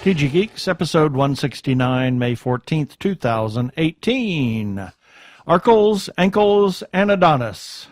TG Geeks, episode 169, May 14th, 2018. Arkles, Ankles, and Adonis.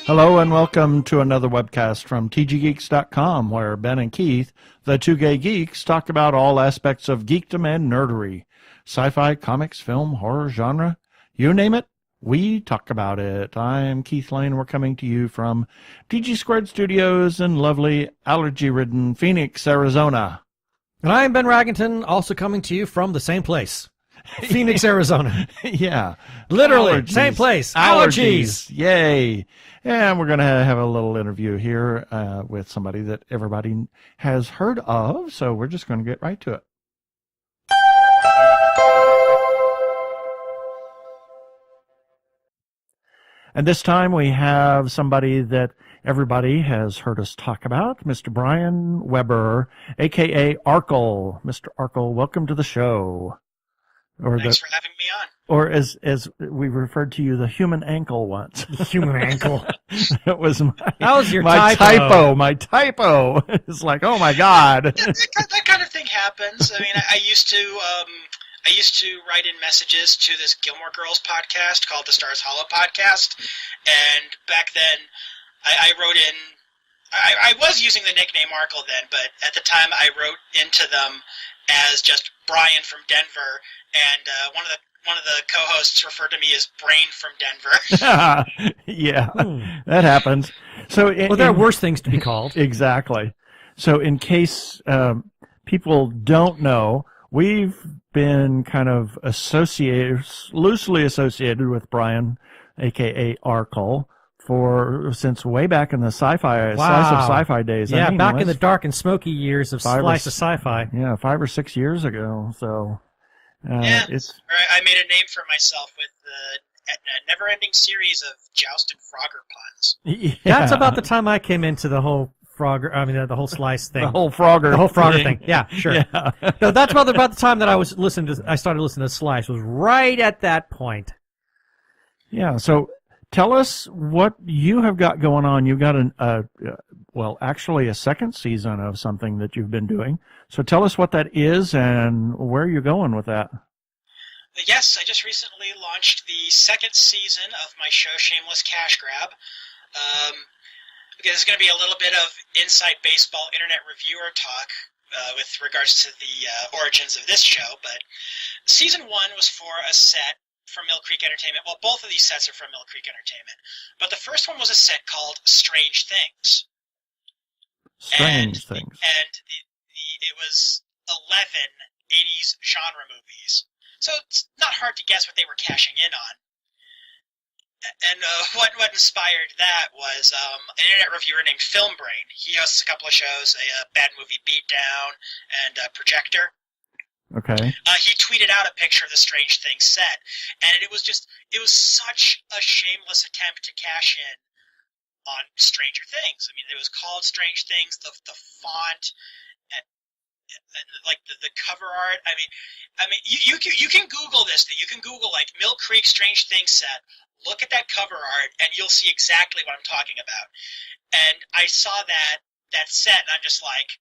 Hello and welcome to another webcast from tggeeks.com, where Ben and Keith, the two gay geeks, talk about all aspects of geekdom and nerdery. Sci-fi, comics, film, horror, genre, you name it, we talk about it. I'm Keith Lane. We're coming to you from TG Squared Studios in lovely, allergy-ridden Phoenix, Arizona. And I'm Ben Raggington, also coming to you from the same place. Phoenix, Arizona. Yeah. Literally, Allergies. same place. Allergies. Yay. And we're going to have a little interview here with somebody that everybody has heard of, so we're just going to get right to it. And this time we have somebody that everybody has heard us talk about, Mr. Brian Weber, a.k.a. Arkle. Mr. Arkle, welcome to the show. Thanks for having me on. Or as we referred to you, the human ankle once. Human ankle. That was your my typo. My typo. It's like, oh my God. That kind of thing happens. I mean, I used to write in messages to this Gilmore Girls podcast called the Stars Hollow podcast, and back then I wrote in. I was using the nickname Arkle then, but at the time I wrote into them as just Brian from Denver, and one of the co-hosts referred to me as Brain from Denver. Yeah, that happens. So, there are worse things to be called. Exactly. So, in case people don't know, we've been kind of loosely associated with Brian, aka Arkle, since way back in the sci-fi, Slice of Sci-Fi days. Yeah, I mean, back in the dark and smoky years of Slice of Sci-Fi. Yeah, 5 or 6 years ago. So, I made a name for myself with the never-ending series of jousted Frogger puns. Yeah. That's about the time I came into the whole Frogger. I mean, the whole Slice thing. The whole Frogger thing. Yeah, sure. Yeah. No, that's about the time that I started listening to Slice. Was right at that point. Yeah. So, tell us what you have got going on. You've got actually a second season of something that you've been doing. So tell us what that is and where you're going with that. Yes, I just recently launched the second season of my show, Shameless Cash Grab. There's going to be a little bit of inside baseball internet reviewer talk with regards to the origins of this show, but season 1 was for a set from Mill Creek Entertainment. Well, both of these sets are from Mill Creek Entertainment, but the first one was a set called Strange Things. And it was 11 80s genre movies. So it's not hard to guess what they were cashing in on. And what inspired that was an internet reviewer named Film Brain. He hosts a couple of shows, a Bad Movie Beatdown and Projector. Okay. He tweeted out a picture of the Strange Things set, and it was such a shameless attempt to cash in on Stranger Things. I mean, it was called Strange Things. The font, like the cover art. I mean, you can Google this thing. You can Google like Mill Creek Strange Things set. Look at that cover art, and you'll see exactly what I'm talking about. And I saw that set, and I'm just like,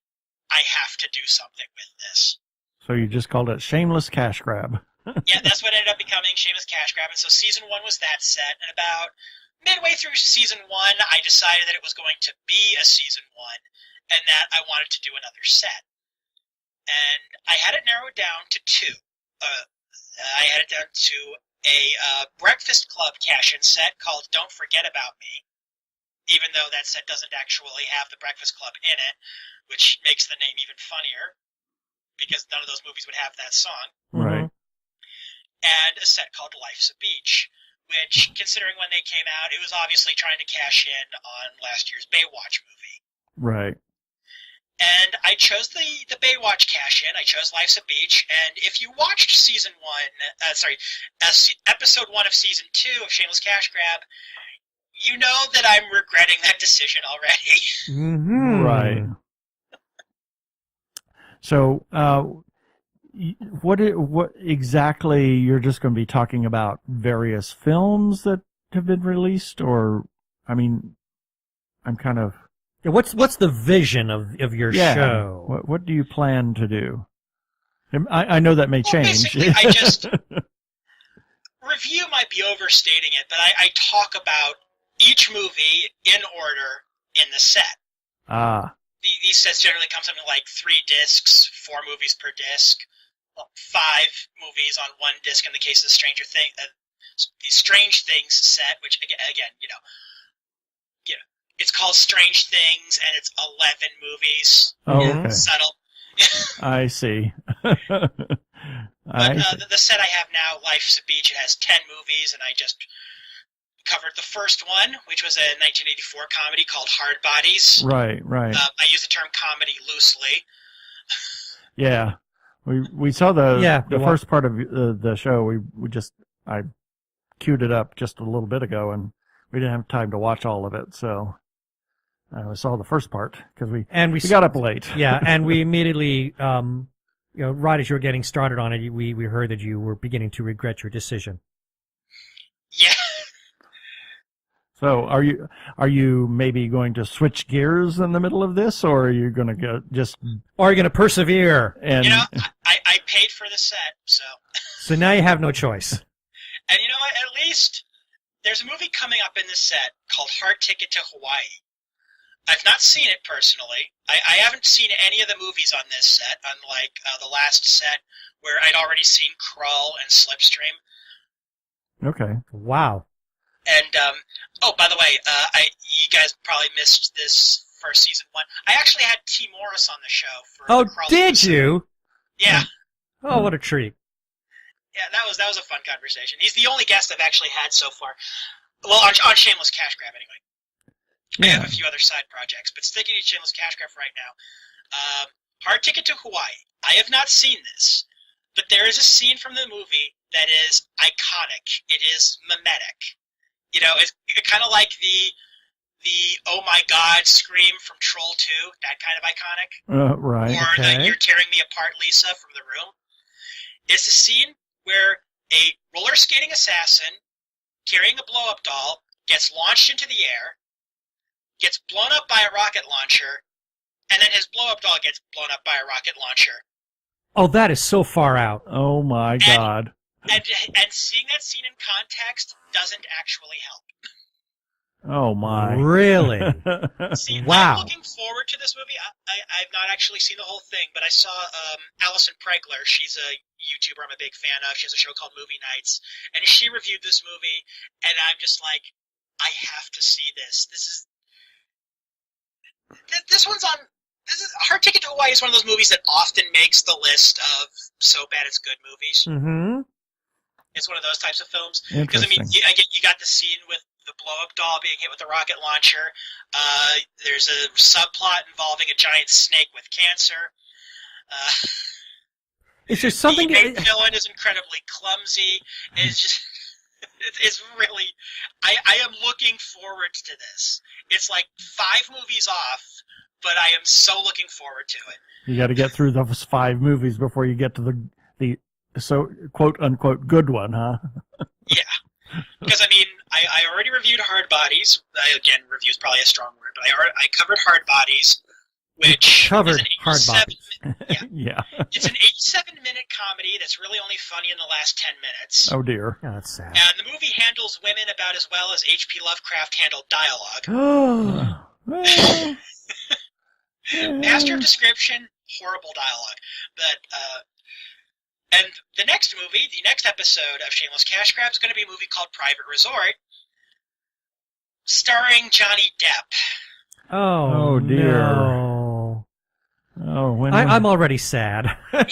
I have to do something with this. So you just called it Shameless Cash Grab. Yeah, that's what ended up becoming Shameless Cash Grab. And so season 1 was that set, and about midway through season 1, I decided that it was going to be a season 1, and that I wanted to do another set. And I had it narrowed down to 2. I had it down to a Breakfast Club cash-in set called Don't Forget About Me, even though that set doesn't actually have the Breakfast Club in it, which makes the name even funnier, because none of those movies would have that song. Right. And a set called Life's a Beach, which, considering when they came out, it was obviously trying to cash in on last year's Baywatch movie. Right. And I chose the Baywatch cash-in. I chose Life's a Beach. And if you watched episode 1 of season 2 of Shameless Cash Grab, you know that I'm regretting that decision already. Mm-hmm. Right. So, what exactly, you're just going to be talking about various films that have been released, or, I mean, I'm kind of... Yeah, what's the vision of your show? What do you plan to do? I know that may change. Basically, I just... Review might be overstating it, but I talk about each movie in order in the set. Ah. These sets generally come something like 3 discs, 4 movies per disc, 5 movies on 1 disc in the case of the the Strange Things set, which again, it's called Strange Things, and it's 11 movies. Oh, okay. Subtle. I see. But the set I have now, Life's a Beach, it has 10 movies, and I just covered the first one, which was a 1984 comedy called Hard Bodies. Right. I use the term comedy loosely. Yeah. We saw the first part of the show. I queued it up just a little bit ago, and we didn't have time to watch all of it, so I saw the first part because we got up late. Yeah, and we immediately, right as you were getting started on it, we heard that you were beginning to regret your decision. Yeah. So are you maybe going to switch gears in the middle of this, or are you going to go just... Or are you going to persevere? And I paid for the set, so... So now you have no choice. And you know what? At least there's a movie coming up in this set called Hard Ticket to Hawaii. I've not seen it personally. I haven't seen any of the movies on this set, unlike the last set where I'd already seen Krull and Slipstream. Okay. Wow. And, by the way, you guys probably missed this for season 1. I actually had T. Morris on the show for Oh, Krull did episode. you? Yeah. Oh, what a treat. Yeah, that was a fun conversation. He's the only guest I've actually had so far. Well, on Shameless Cash Grab, anyway. Yeah. I have a few other side projects, but sticking to Shameless Cash Grab right now. Hard Ticket to Hawaii. I have not seen this, but there is a scene from the movie that is iconic. It is mimetic. It's kind of like the oh my god scream from Troll 2, that kind of iconic. Right. Or Okay. the You're Tearing Me Apart, Lisa, from The Room. It's a scene where a roller skating assassin carrying a blow-up doll gets launched into the air, gets blown up by a rocket launcher, and then his blow-up doll gets blown up by a rocket launcher. Oh, that is so far out. Oh my God. And seeing that scene in context doesn't actually help. Oh my. Really? See, Wow. I'm looking forward to this movie. I've not actually seen the whole thing, but I saw Alison Pregler. She's a YouTuber I'm a big fan of. She has a show called Movie Nights, and she reviewed this movie, and I'm just like, I have to see this. This one's on... Hard Ticket to Hawaii is one of those movies that often makes the list of so bad it's good movies. Mm-hmm. It's one of those types of films. Because, Interesting. you got the scene with the blow-up doll being hit with a rocket launcher. There's a subplot involving a giant snake with cancer. Is there something... The main villain is incredibly clumsy. It's just... It's really... I am looking forward to this. It's like 5 movies off, but I am so looking forward to it. You got to get through those 5 movies before you get to the so quote unquote good one, huh? Yeah, because I already reviewed Hard Bodies. Again, review is probably a strong word, but I covered Hard Bodies, which Covered is an Hard 87 Bodies. Yeah. It's an 87-minute comedy that's really only funny in the last 10 minutes. Oh dear. Yeah, that's sad. And the movie handles women about as well as H.P. Lovecraft handled dialogue. Oh. Well, Master of description, horrible dialogue. But, and the next movie, the next episode of Shameless Cash Grab is going to be a movie called Private Resort, starring Johnny Depp. Oh, dear. No. Oh, when I'm already sad. Yeah.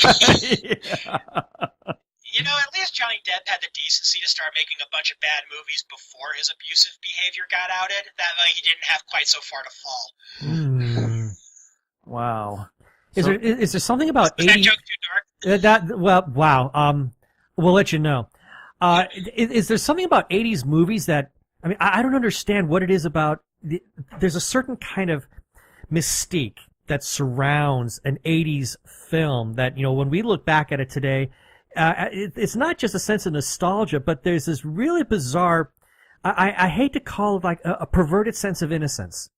You know, at least Johnny Depp had the decency to start making a bunch of bad movies before his abusive behavior got outed. That way he didn't have quite so far to fall. Hmm. Wow. Is there something about Was that 80... joke too dark? Wow. We'll let you know. Is there something about 80s movies that I mean, I don't understand what it is about. There's a certain kind of mystique that surrounds an 80s film that, when we look back at it today, it's not just a sense of nostalgia, but there's this really bizarre, I hate to call it like a perverted sense of innocence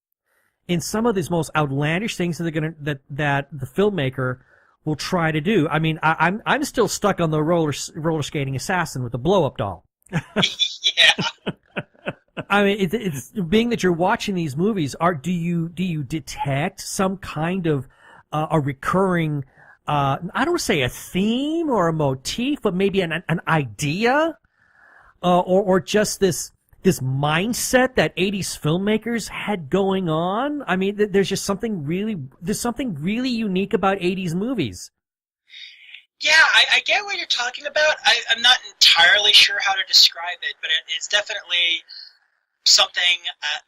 in some of these most outlandish things that the filmmaker will try to do. I mean, I'm still stuck on the roller skating assassin with the blow up doll. Yeah. I mean, it's being that you're watching these movies. Do you detect some kind of a recurring? I don't want to say a theme or a motif, but maybe an idea, or just this mindset that 80s filmmakers had going on. I mean, there's something really unique about 80s movies. Yeah, I get what you're talking about. I'm not entirely sure how to describe it, but it's definitely something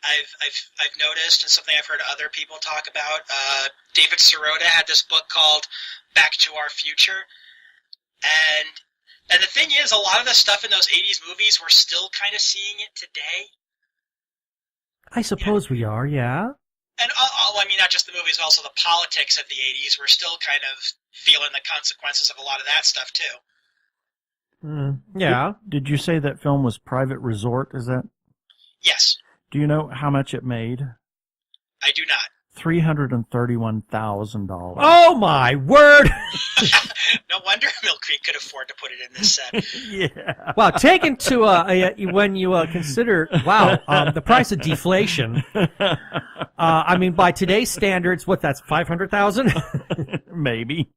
I've noticed and something I've heard other people talk about. David Sirota had this book called Back to Our Future, and the thing is, a lot of the stuff in those 80s movies, we're still kind of seeing it today. I suppose we are, yeah. And I mean, not just the movies, but also the politics of the 80s. We're still kind of feeling the consequences of a lot of that stuff, too. Yeah. Did you say that film was Private Resort? Is that? Yes. Do you know how much it made? I do not. $331,000. Oh my word! No wonder Mill Creek could afford to put it in this set. Yeah. Wow, taken to when you consider the price of deflation. I mean, by today's standards, that's 500,000? Maybe.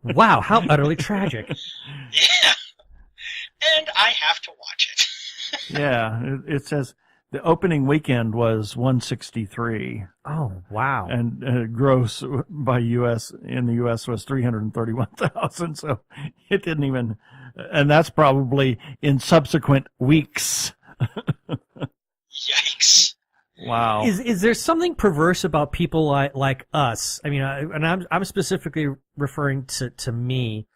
Wow, how utterly tragic. Yeah. And I have to watch it. Yeah, it says the opening weekend was 163. Oh, wow. And gross by in the U.S. was 331,000. So it didn't even, and that's probably in subsequent weeks. Yikes. Wow. Is there something perverse about people like us? I mean, and I'm specifically referring to me.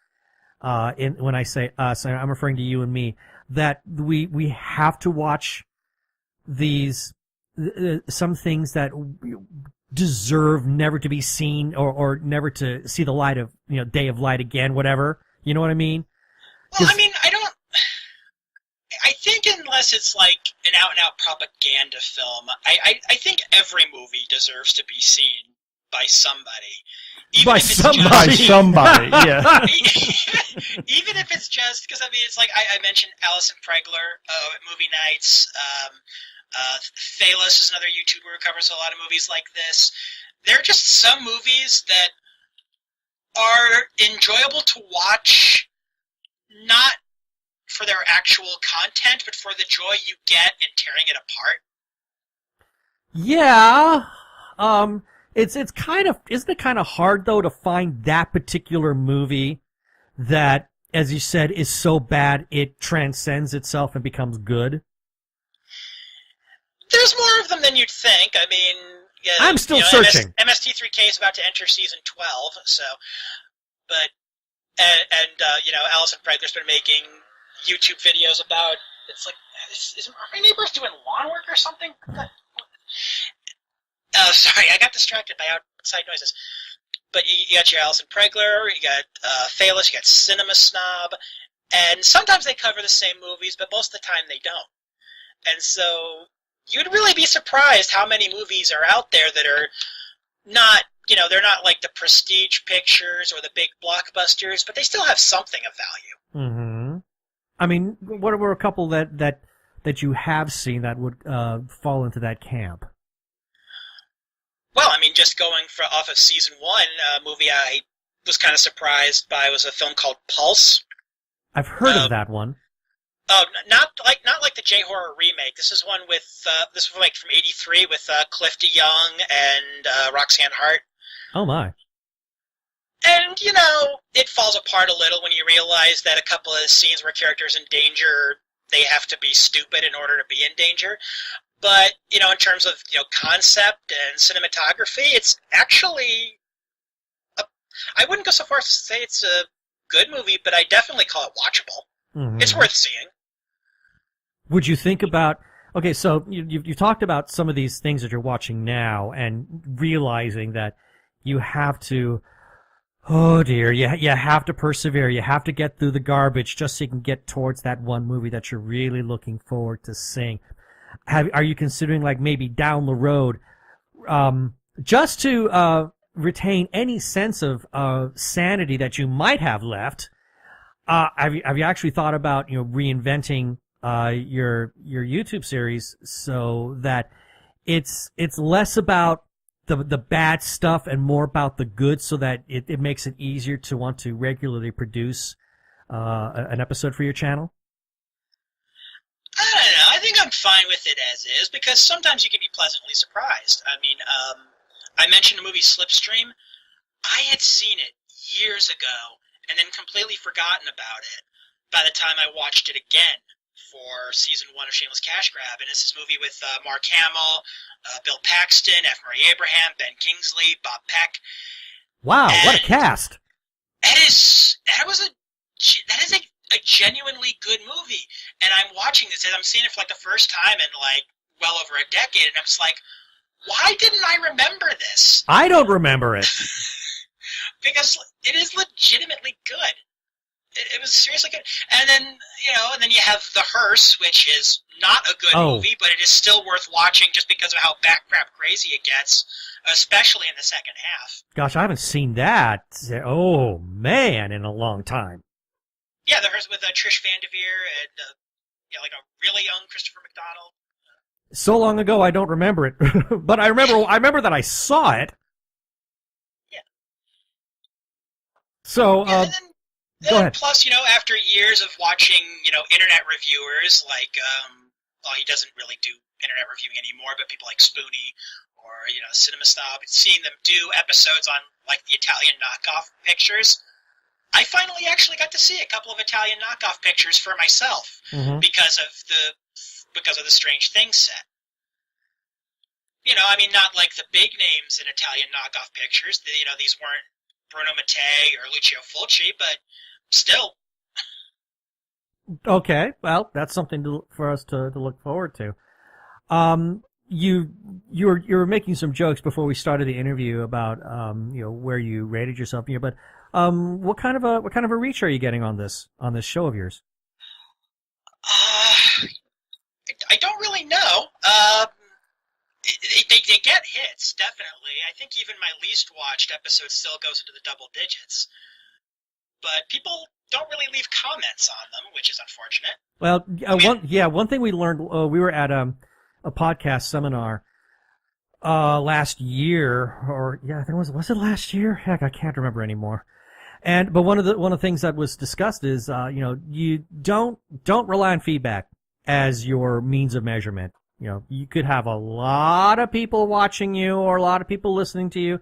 When I say us, I'm referring to you and me. That we have to watch these some things that deserve never to be seen or never to see the light of day of light again, whatever. You know what I mean? Well, I mean, I think unless it's like an out-and-out propaganda film, I think every movie deserves to be seen by somebody. By somebody. Yeah. Even if it's just, because I mean, it's like I mentioned Alison Pregler at Movie Nights. Thalos is another YouTuber who covers a lot of movies like this. There are just some movies that are enjoyable to watch, not for their actual content, but for the joy you get in tearing it apart. Yeah. It's kind of, isn't it kind of hard though to find that particular movie that, as you said, is so bad it transcends itself and becomes good? There's more of them than you'd think. I mean, yeah, I'm still searching. MST3K is about to enter season 12, so, but and Alison Pregler's been making YouTube videos about. It's like, are my neighbors doing lawn work or something? Sorry, I got distracted by outside noises. But you got your Alison Pregler, you got Thalos, you got Cinema Snob, and sometimes they cover the same movies, but most of the time they don't. And so you'd really be surprised how many movies are out there that are not, they're not like the prestige pictures or the big blockbusters, but they still have something of value. Mm-hmm. I mean, what were a couple that you have seen that would fall into that camp? Well, I mean, just going off of season 1, a movie I was kind of surprised by was a film called Pulse. I've heard of that one. Oh, not like the J-horror remake. This is one with this was like from '83 with Clifton Young and Roxanne Hart. Oh my! And it falls apart a little when you realize that a couple of scenes where characters in danger, they have to be stupid in order to be in danger. But, in terms of, concept and cinematography, it's actually, I wouldn't go so far as to say it's a good movie, but I definitely call it watchable. Mm-hmm. It's worth seeing. Would you think about Okay, so you've talked about some of these things that you're watching now and realizing that you have to, oh dear, you have to persevere. You have to get through the garbage just so you can get towards that one movie that you're really looking forward to seeing. Are you considering, like, maybe down the road, just to retain any sense of sanity that you might have left, have you actually thought about, reinventing your YouTube series so that it's less about the bad stuff and more about the good, so that it makes it easier to want to regularly produce an episode for your channel? I don't know. I think I'm fine with it as is, because sometimes you can be pleasantly surprised. I mean, I mentioned the movie Slipstream. I had seen it years ago and then completely forgotten about it by the time I watched it again for season 1 of Shameless Cash Grab. And it's this movie with Mark Hamill, Bill Paxton, F. Murray Abraham, Ben Kingsley, Bob Peck. Wow, what a cast! That is a genuinely good movie. And I'm watching this, and I'm seeing it for like the first time in like well over a decade, and I'm just like, why didn't I remember this? I don't remember it. Because it is legitimately good. It was seriously good. And then, you have The Hearse, which is not a good movie, but it is still worth watching just because of how backcrap crazy it gets, especially in the second half. Gosh, I haven't seen that, oh man, in a long time. Yeah, The Hearse with Trish Van Devere and like a really young Christopher McDonald. So long ago, I don't remember it, but I remember that I saw it. Yeah. So, go ahead. Plus, after years of watching, internet reviewers like, he doesn't really do internet reviewing anymore, but people like Spoonie or, CinemaSnob, seeing them do episodes on like the Italian knockoff pictures, I finally actually got to see a couple of Italian knockoff pictures for myself because of the Strange Things set. Not like the big names in Italian knockoff pictures. These weren't Bruno Mattei or Lucio Fulci, but still. Okay, well, that's something for us to look forward to. You were making some jokes before we started the interview about where you rated yourself here, but what kind of a reach are you getting on this show of yours? I don't really know. They get hits, definitely. I think even my least watched episode still goes into the double digits. But people don't really leave comments on them, which is unfortunate. Well, one thing we learned, we were at a podcast seminar last year, I think was it last year? Heck, I can't remember anymore. But one of the things that was discussed is you don't rely on feedback as your means of measurement. You could have a lot of people watching you or a lot of people listening to you,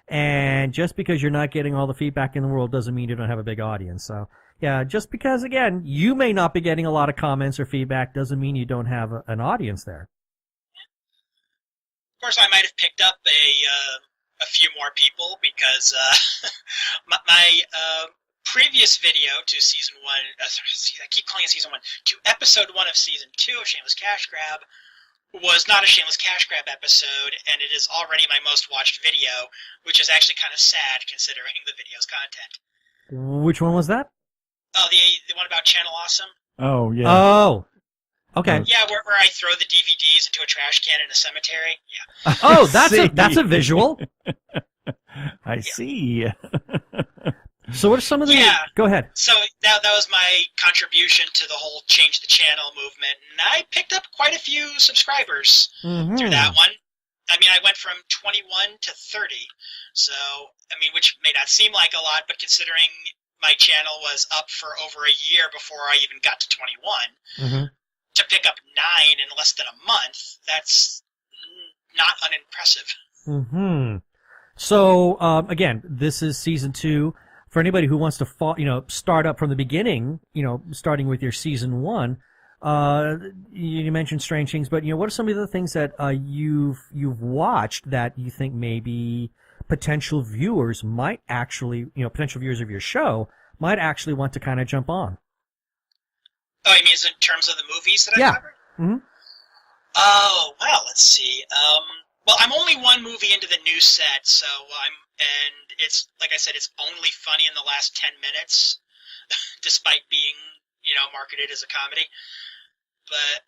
and just because you're not getting all the feedback in the world doesn't mean you don't have a big audience. So, yeah, just because, again, you may not be getting a lot of comments or feedback doesn't mean you don't have an audience there. Of course, I might have picked up a few more people because my previous video to season 1, I keep calling it season 1, to episode 1 of season 2 of Shameless Cash Grab was not a Shameless Cash Grab episode, and it is already my most watched video, which is actually kind of sad considering the video's content. Which one was that? Oh, the one about Channel Awesome. Oh, yeah. Oh, okay. Yeah, where I throw the DVDs into a trash can in a cemetery. Yeah. Oh, that's a visual. I see. So what are some of the... Yeah. Go ahead. So that was my contribution to the whole Change the Channel movement, and I picked up quite a few subscribers through that one. I mean, I went from 21 to 30, so, which may not seem like a lot, but considering my channel was up for over a year before I even got to 21, to pick up 9 in less than a month, that's not unimpressive. So, again, this is season 2. For anybody who wants to start up from the beginning, starting with your season 1, you mentioned Strange Things, but what are some of the things that you've watched that you think maybe potential viewers might actually, potential viewers of your show might actually want to kind of jump on? Oh, you mean in terms of the movies that I covered? Oh, well, let's see. Well, I'm only one movie into the new set, and it's, like I said, it's only funny in the last 10 minutes, despite being, marketed as a comedy. But,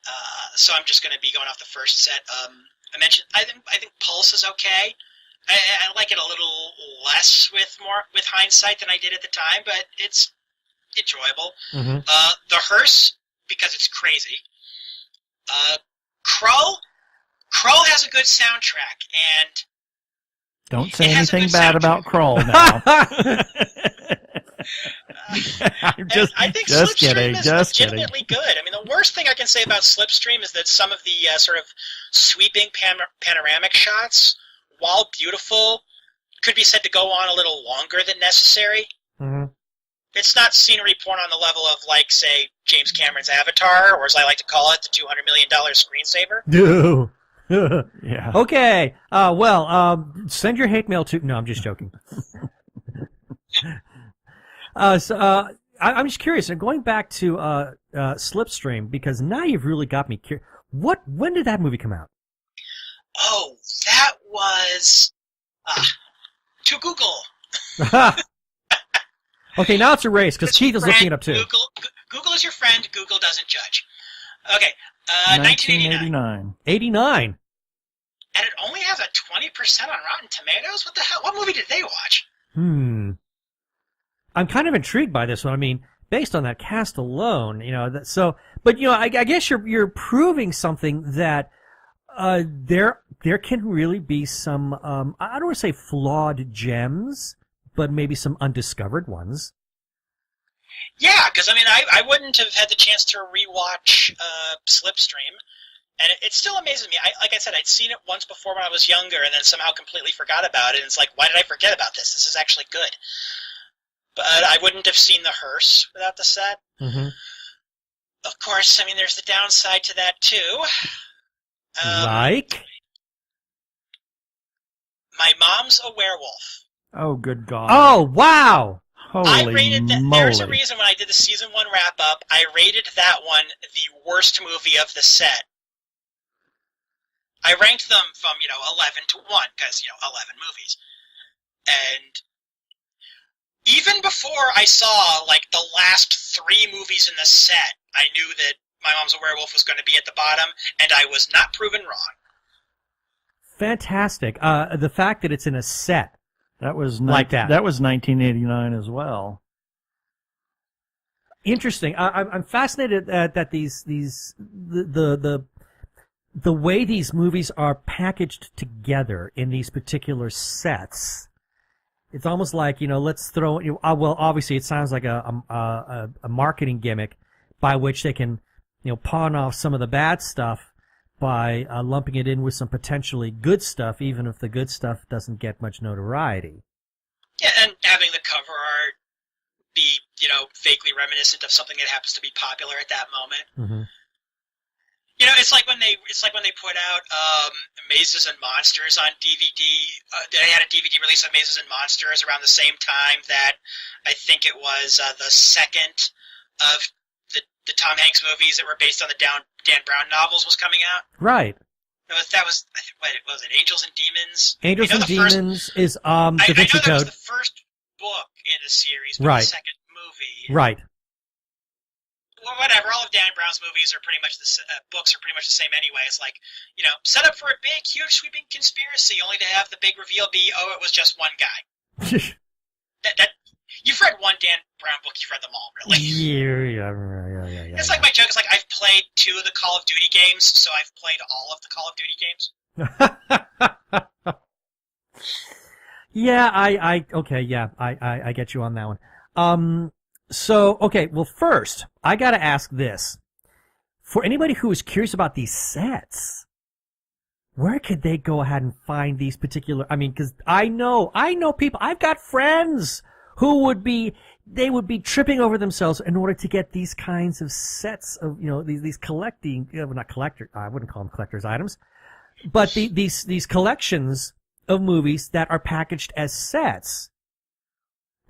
so I'm just going to be going off the first set. I think Pulse is okay. I like it a little less with hindsight than I did at the time, but it's enjoyable. Mm-hmm. The Hearse, because it's crazy. Krull has a good soundtrack, and Don't say it has a anything good bad soundtrack. about Kroll now. I'm just, I think just Slipstream kidding, is just kidding. legitimately good. I mean, the worst thing I can say about Slipstream is that some of the sort of sweeping panoramic shots, while beautiful, could be said to go on a little longer than necessary. Mm-hmm. It's not scenery porn on the level of, like, say, James Cameron's Avatar, or as I like to call it, the $200 million screensaver. No. Yeah. Okay. Send your hate mail to. No, I'm just joking. I'm just curious. And going back to Slipstream, because now you've really got me curious. When did that movie come out? Oh, that was to Google. Okay, now it's a race because Keith is looking it up too. Google is your friend. Google doesn't judge. Okay, 1989. 89. And it only has a 20% on Rotten Tomatoes? What the hell? What movie did they watch? I'm kind of intrigued by this one. I mean, based on that cast alone, but I guess you're proving something that there can really be some I don't want to say flawed gems, but maybe some undiscovered ones. Yeah, because I mean, I wouldn't have had the chance to rewatch Slipstream, and it still amazes me. Like I said, I'd seen it once before when I was younger, and then somehow completely forgot about it. And it's like, why did I forget about this? This is actually good. But I wouldn't have seen The Hearse without the set. Mm-hmm. Of course, I mean, there's the downside to that too. Like? My Mom's a Werewolf. Oh, good God. Oh, wow! I Holy rated that. moly. There's a reason when I did the season 1 wrap up, I rated that one the worst movie of the set. I ranked them from 11 to 1 because 11 movies, and even before I saw like the last 3 movies in the set, I knew that My Mom's a Werewolf was going to be at the bottom, and I was not proven wrong. Fantastic. The fact that it's in a set. That was Like that. That was 1989 as well. Interesting. I'm fascinated that the way these movies are packaged together in these particular sets. It's almost like let's throw. Well, obviously, it sounds like a marketing gimmick by which they can pawn off some of the bad stuff by lumping it in with some potentially good stuff, even if the good stuff doesn't get much notoriety. Yeah, and having the cover art be, vaguely reminiscent of something that happens to be popular at that moment. Mm-hmm. It's like when they put out Mazes and Monsters on DVD. They had a DVD release of Mazes and Monsters around the same time that I think it was the second of the Tom Hanks movies that were based on the Dan Brown novels was coming out. Right. That was what was it? Angels and Demons. Angels and Demons is Da I Vinci know that was Code. the first book in the series, but Right. the second movie. Right. Well, whatever. All of Dan Brown's movies are pretty much books are pretty much the same anyway. It's like set up for a big, huge, sweeping conspiracy, only to have the big reveal be, oh, it was just one guy. that you've read one Dan Brown book, you've read them all, really. Yeah. It's like my joke is like I've played 2 of the Call of Duty games, so I've played all of the Call of Duty games. Yeah, I get you on that one. Well, first, I gotta ask this. For anybody who is curious about these sets, where could they go ahead and find these particular, because I know people, I've got friends who would be tripping over themselves in order to get these kinds of sets of, these collecting, not collector, I wouldn't call them collector's items, but these collections of movies that are packaged as sets.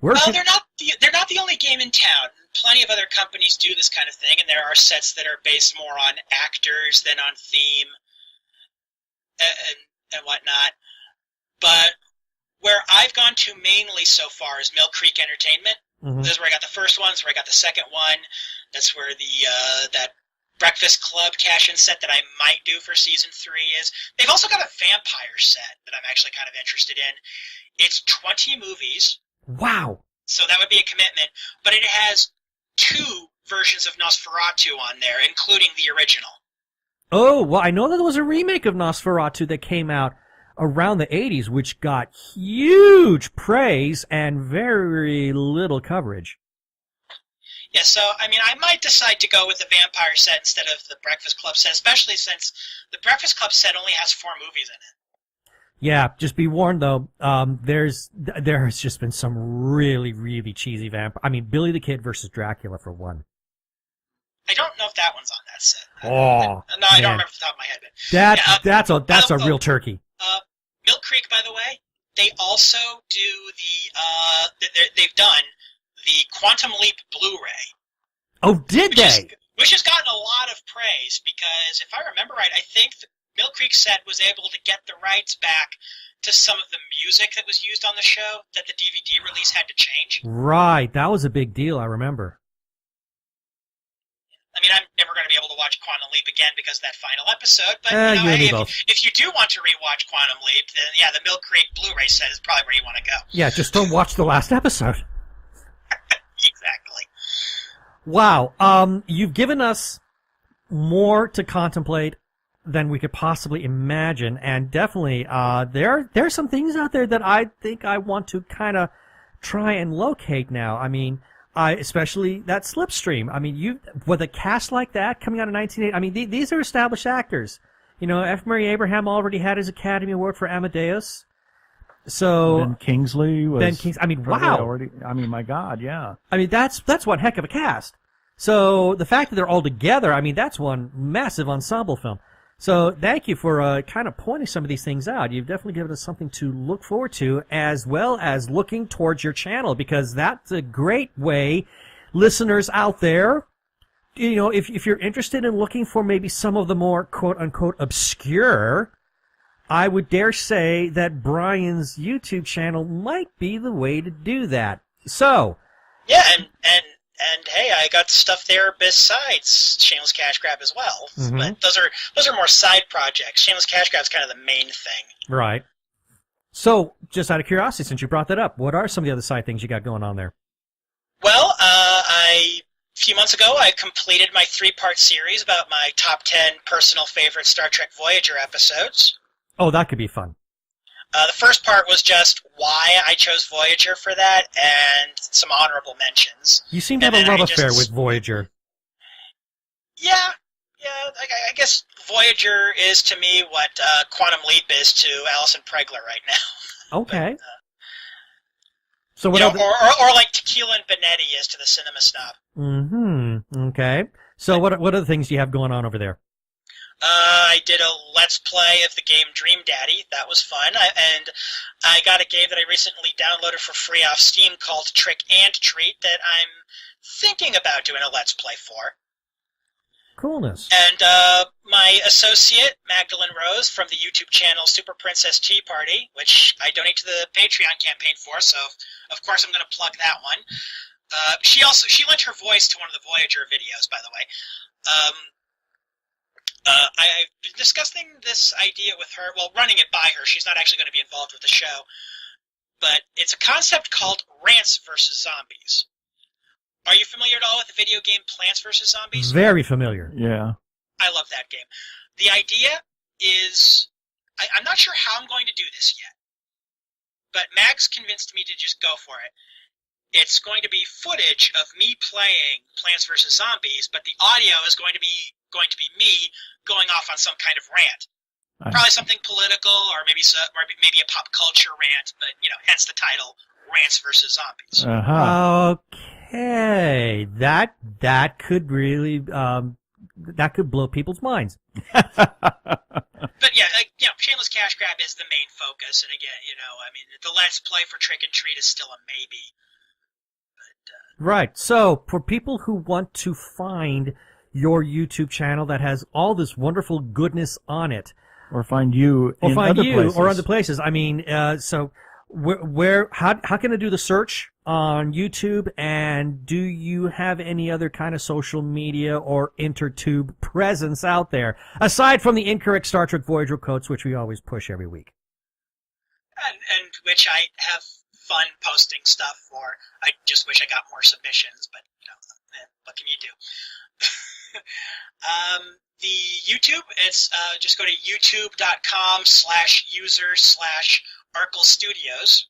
Well, they're not the only game in town. Plenty of other companies do this kind of thing, and there are sets that are based more on actors than on theme. and whatnot. But where I've gone to mainly so far is Mill Creek Entertainment. Mm-hmm. This is where I got the first one. That's where I got the second one. That's where that Breakfast Club cash-in set that I might do for season 3 is. They've also got a vampire set that I'm actually kind of interested in. It's 20 movies. Wow. So that would be a commitment. But it has 2 versions of Nosferatu on there, including the original. Oh, well, I know that there was a remake of Nosferatu that came out around the 80s, which got huge praise and very little coverage. Yeah, so, I mean, I might decide to go with the vampire set instead of the Breakfast Club set, especially since the Breakfast Club set only has 4 movies in it. Yeah, just be warned, though, there has just been some really, really cheesy vampire. I mean, Billy the Kid versus Dracula, for one. I don't know if that one's on that set. Oh, no, I man. don't remember off the top of my head. But That's a real turkey. Mill Creek, by the way, they also do they've done the Quantum Leap Blu-ray. Oh, did they? Which has gotten a lot of praise because, if I remember right, I think the Mill Creek set was able to get the rights back to some of the music that was used on the show that the DVD release had to change. Right, that was a big deal, I remember. I mean, I'm never going to be able to watch Quantum Leap again because of that final episode, but if you do want to rewatch Quantum Leap, then yeah, the Mill Creek Blu-ray set is probably where you want to go. Yeah, just don't watch the last episode. Exactly. Wow, you've given us more to contemplate than we could possibly imagine, and definitely there are some things out there that I think I want to kind of try and locate now. I mean, especially that Slipstream. I mean, with a cast like that coming out in 1980, I mean, these are established actors. You know, F. Murray Abraham already had his Academy Award for Amadeus. So Ben Kingsley was. I mean, wow. Already, I mean, my God, yeah. I mean, that's one heck of a cast. So the fact that they're all together, I mean, that's one massive ensemble film. So thank you for kind of pointing some of these things out. You've definitely given us something to look forward to, as well as looking towards your channel, because that's a great way, listeners out there, you know, if you're interested in looking for maybe some of the more quote-unquote obscure, I would dare say that Brian's YouTube channel might be the way to do that. So, yeah, and hey, I got stuff there besides Shameless Cash Grab as well. Mm-hmm. But those are more side projects. Shameless Cash Grab is kind of the main thing. Right. So, just out of curiosity, since you brought that up, what are some of the other side things you got going on there? Well, a few months ago, I completed my 3-part series about my top 10 personal favorite Star Trek Voyager episodes. Oh, that could be fun. The first part was just why I chose Voyager for that, and some honorable mentions. You seem to have a love affair with Voyager. Yeah, I guess Voyager is to me what Quantum Leap is to Alison Pregler right now. Okay. But, so what? Or like Tequila and Benetti is to the cinema snob. Mm-hmm. Okay. So what are the things you have going on over there? I did a Let's Play of the game Dream Daddy. That was fun. I got a game that I recently downloaded for free off Steam called Trick and Treat that I'm thinking about doing a Let's Play for. Coolness. And my associate, Magdalene Rose, from the YouTube channel Super Princess Tea Party, which I donate to the Patreon campaign for, so of course I'm going to plug that one. She lent her voice to one of the Voyager videos, by the way. I've been discussing this idea with her, well, running it by her. She's not actually going to be involved with the show. But it's a concept called Rants vs. Zombies. Are you familiar at all with the video game Plants vs. Zombies? Very familiar. Yeah. I love that game. The idea is, I'm not sure how I'm going to do this yet, but Max convinced me to just go for it. It's going to be footage of me playing Plants vs. Zombies, but the audio is going to be me going off on some kind of rant. Probably something political, or maybe a pop culture rant, but hence the title, Rants vs. Zombies. Uh-huh. Okay, that could really that could blow people's minds. But yeah, Shameless Cash Grab is the main focus, and again, the Let's Play for Trick and Treat is still a maybe. Right. So, for people who want to find your YouTube channel that has all this wonderful goodness on it, Or find you or in find other you places. or other places. I mean, so how can I do the search on YouTube? And do you have any other kind of social media or intertube presence out there aside from the incorrect Star Trek Voyager quotes, which we always push every week? And which I have fun posting stuff for. I just wish I got more submissions, but what can you do? The YouTube, it's just go to youtube.com/user/Arkle Studios.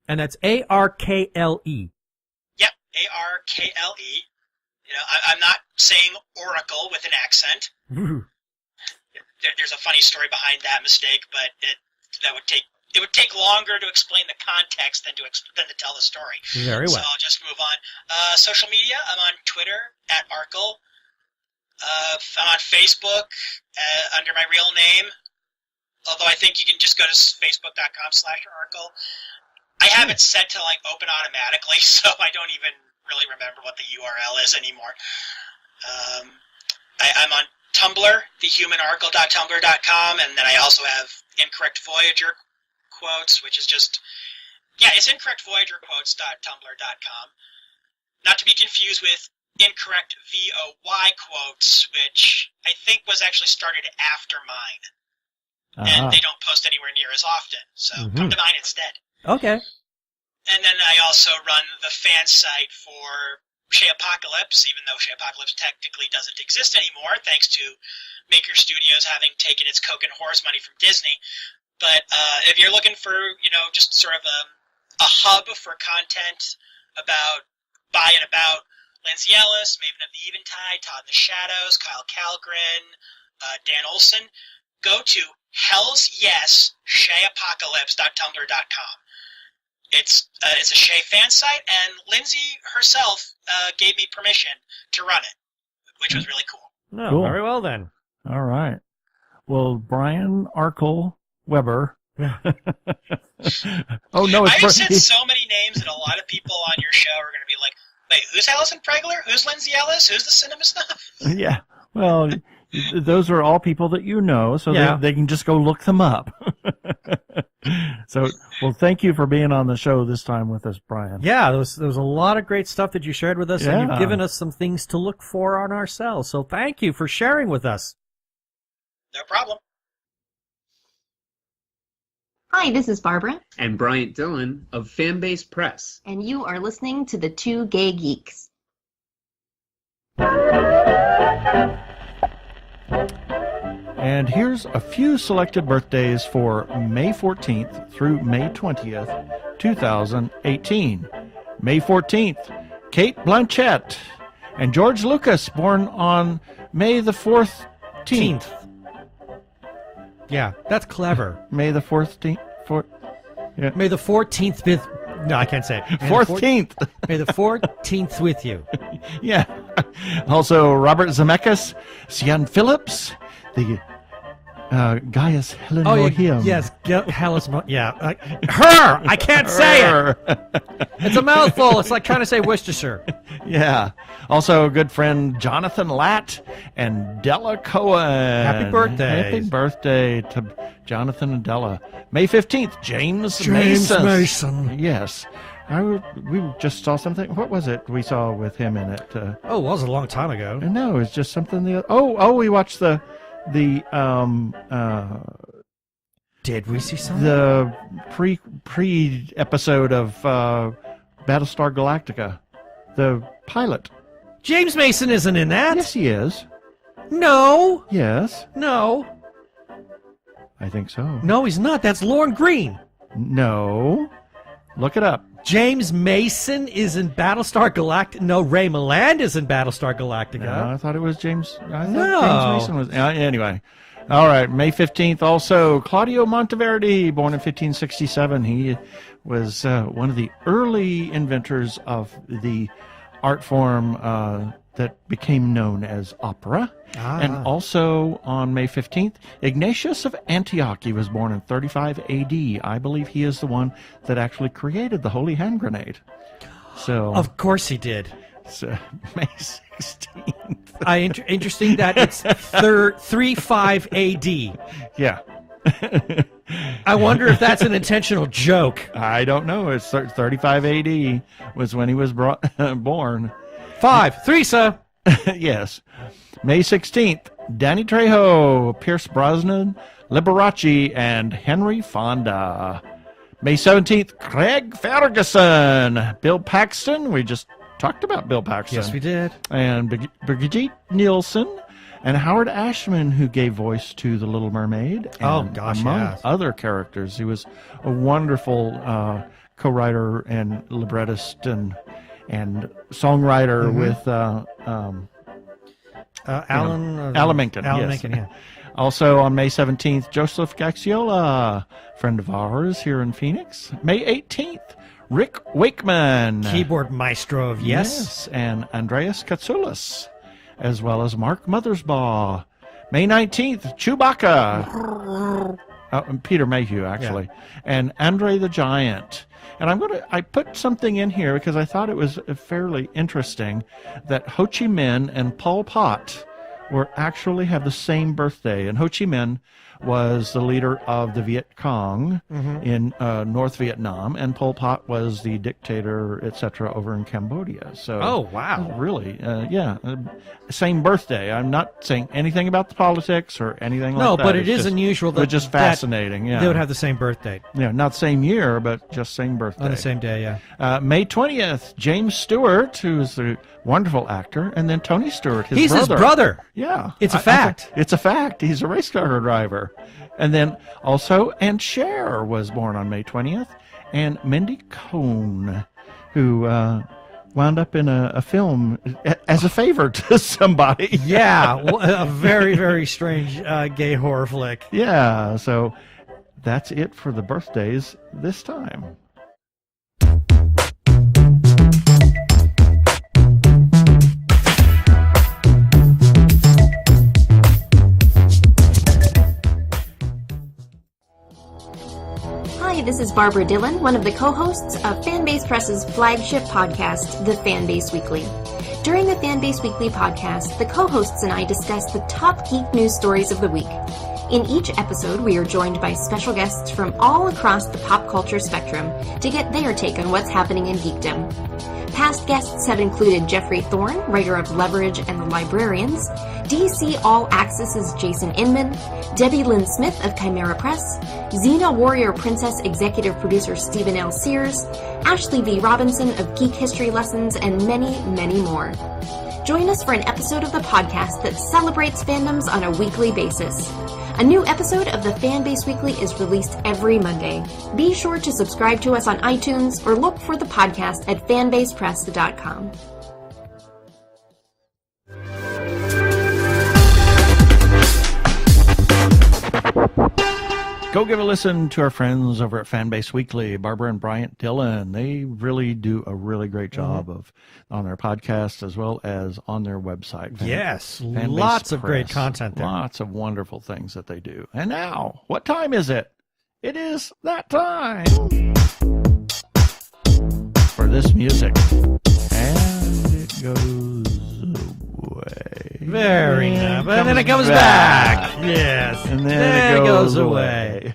And that's ARKLE. Yep, ARKLE. I'm not saying Oracle with an accent. There's a funny story behind that mistake, but it would take longer to explain the context than to tell the story. Very well. So I'll just move on. Social media, I'm on Twitter @Arkle. I'm on Facebook under my real name, although I think you can just go to facebook.com/Arkle. I have it set to open automatically, so I don't even really remember what the URL is anymore. I'm on Tumblr, thehumanarkle.tumblr.com, and then I also have Incorrect Voyager Quotes, which is just, it's incorrectvoyagerquotes.tumblr.com. Not to be confused with Incorrect VOY Quotes, which I think was actually started after mine. And they don't post anywhere near as often, so come to mine instead. Okay. And then I also run the fan site for Shayapocalypse, even though Shayapocalypse technically doesn't exist anymore, thanks to Maker Studios having taken its coke and horse money from Disney. But if you're looking for, just sort of a hub for content by and about Lindsay Ellis, Maven of the Eventide, Todd in the Shadows, Kyle Kalgren, Dan Olson, go to hellsyesShayapocalypse.tumblr.com. It's a Shay fan site, and Lindsay herself gave me permission to run it, which was really cool. No, Cool. Very well then. All right. Well, Brian Arkle Weber. Oh no! I've said so many names that a lot of people on your show are going to be like, "Wait, who's Alison Pregler? Who's Lindsay Ellis? Who's the cinema stuff?" Yeah. Well, those are all people that you know, so Yeah. they can just go look them up. So, well, thank you for being on the show this time with us, Brian. Yeah, there was a lot of great stuff that you shared with us, and Yeah. you've given us some things to look for on ourselves. So thank you for sharing with us. No problem. Hi, this is Barbara, And Bryant Dillon of Fanbase Press. and you are listening to the Two Gay Geeks. And here's a few selected birthdays for May 14th through May 20th, 2018. May 14th, Kate Blanchett. And George Lucas, born on May the 14th. Yeah, that's clever. May the 14th. May the 14th be... No, I can't say it. May the 14th. May the 14th with you. Yeah. Also, Robert Zemeckis, Sian Phillips, the Gaius Helen Oh, Mohim. yes. Hallis, her! I can't say it! It's a mouthful. It's like trying to say Worcestershire. Yeah. Also, good friend Jonathan Latt and Della Cohen. Happy birthday. Happy birthday to Jonathan and Della. May 15th, James Mason. Yes. We just saw something. What was it we saw with him in it? Oh, well, it was a long time ago. No, it's just something. We watched the Did we see something? the pre episode of Battlestar Galactica, the pilot. James Mason isn't in that. Yes, he is. No. Yes, No. I think so. No, he's not. That's Lorne Green. No, look it up. James Mason is in Battlestar Galactica. No, Ray Milland is in Battlestar Galactica. No, I thought it was James. I thought No. James Mason was. Anyway, all right. May 15th. Also, Claudio Monteverdi, born in 1567. He was one of the early inventors of the art form that became known as opera. And also on May 15th, Ignatius of Antioch. He was born in 35 AD. I believe he is the one that actually created the holy hand grenade. So, Of course he did. May 16th. Interesting that it's 35 AD. Yeah. I wonder if that's an intentional joke. I don't know. It's 35 AD was when he was born. 5. Theresa. Yes. May 16th, Danny Trejo, Pierce Brosnan, Liberace, and Henry Fonda. May 17th, Craig Ferguson, Bill Paxton. We just talked about Bill Paxton. Yes, we did. And Brigitte Nielsen and Howard Ashman, who gave voice to The Little Mermaid. And among other characters. He was a wonderful co-writer and librettist and songwriter with Alan Menken. Alan yes. Menken, yeah. Also on May 17th, Joseph Gaxiola, friend of ours here in Phoenix. May 18th, Rick Wakeman. Keyboard maestro of Yes. And Andreas Katsoulis, as well as Mark Mothersbaugh. May 19th, Chewbacca. Peter Mayhew, actually. Yeah. And Andre the Giant. And I put something in here because I thought it was fairly interesting that Ho Chi Minh and Pol Pot actually have the same birthday. And Ho Chi Minh was the leader of the Viet Cong in North Vietnam, and Pol Pot was the dictator, etc., over in Cambodia. So, oh wow, really, same birthday. I'm not saying anything about the politics or anything like that. No, but it is unusual that just fascinating. Yeah, they would have the same birthday. Yeah, not same year, but just same birthday on the same day. Yeah. May 20th, James Stewart, who is the wonderful actor, and then Tony Stewart, his brother. He's his brother. Yeah, it's a fact. It's a fact. He's a race car driver. And then also, and Cher was born on May 20th, and Mindy Cohn, who wound up in a film as a favor to somebody. Yeah, a very, very strange gay horror flick. Yeah, so that's it for the birthdays this time. Hi, this is Barbara Dillon, one of the co-hosts of Fanbase Press's flagship podcast, The Fanbase Weekly. During the Fanbase Weekly podcast, the co-hosts and I discuss the top geek news stories of the week. In each episode, we are joined by special guests from all across the pop culture spectrum to get their take on what's happening in geekdom. Past guests have included Jeffrey Thorne, writer of Leverage and The Librarians, DC All Access's Jason Inman, Debbie Lynn Smith of Chimera Press, Xena Warrior Princess executive producer Stephen L. Sears, Ashley V. Robinson of Geek History Lessons, and many, many more. Join us for an episode of the podcast that celebrates fandoms on a weekly basis. A new episode of the Fanbase Weekly is released every Monday. Be sure to subscribe to us on iTunes or look for the podcast at fanbasepress.com. Go give a listen to our friends over at Fanbase Weekly, Barbara and Bryant Dillon. They really do a really great job on their podcast as well as on their website. Yes, Fanbase lots of Press. great content there. Lots of wonderful things that they do. And now, what time is it? It is that time for this music. And it goes away. Very nice. And then it comes back. Yes. And then it goes away.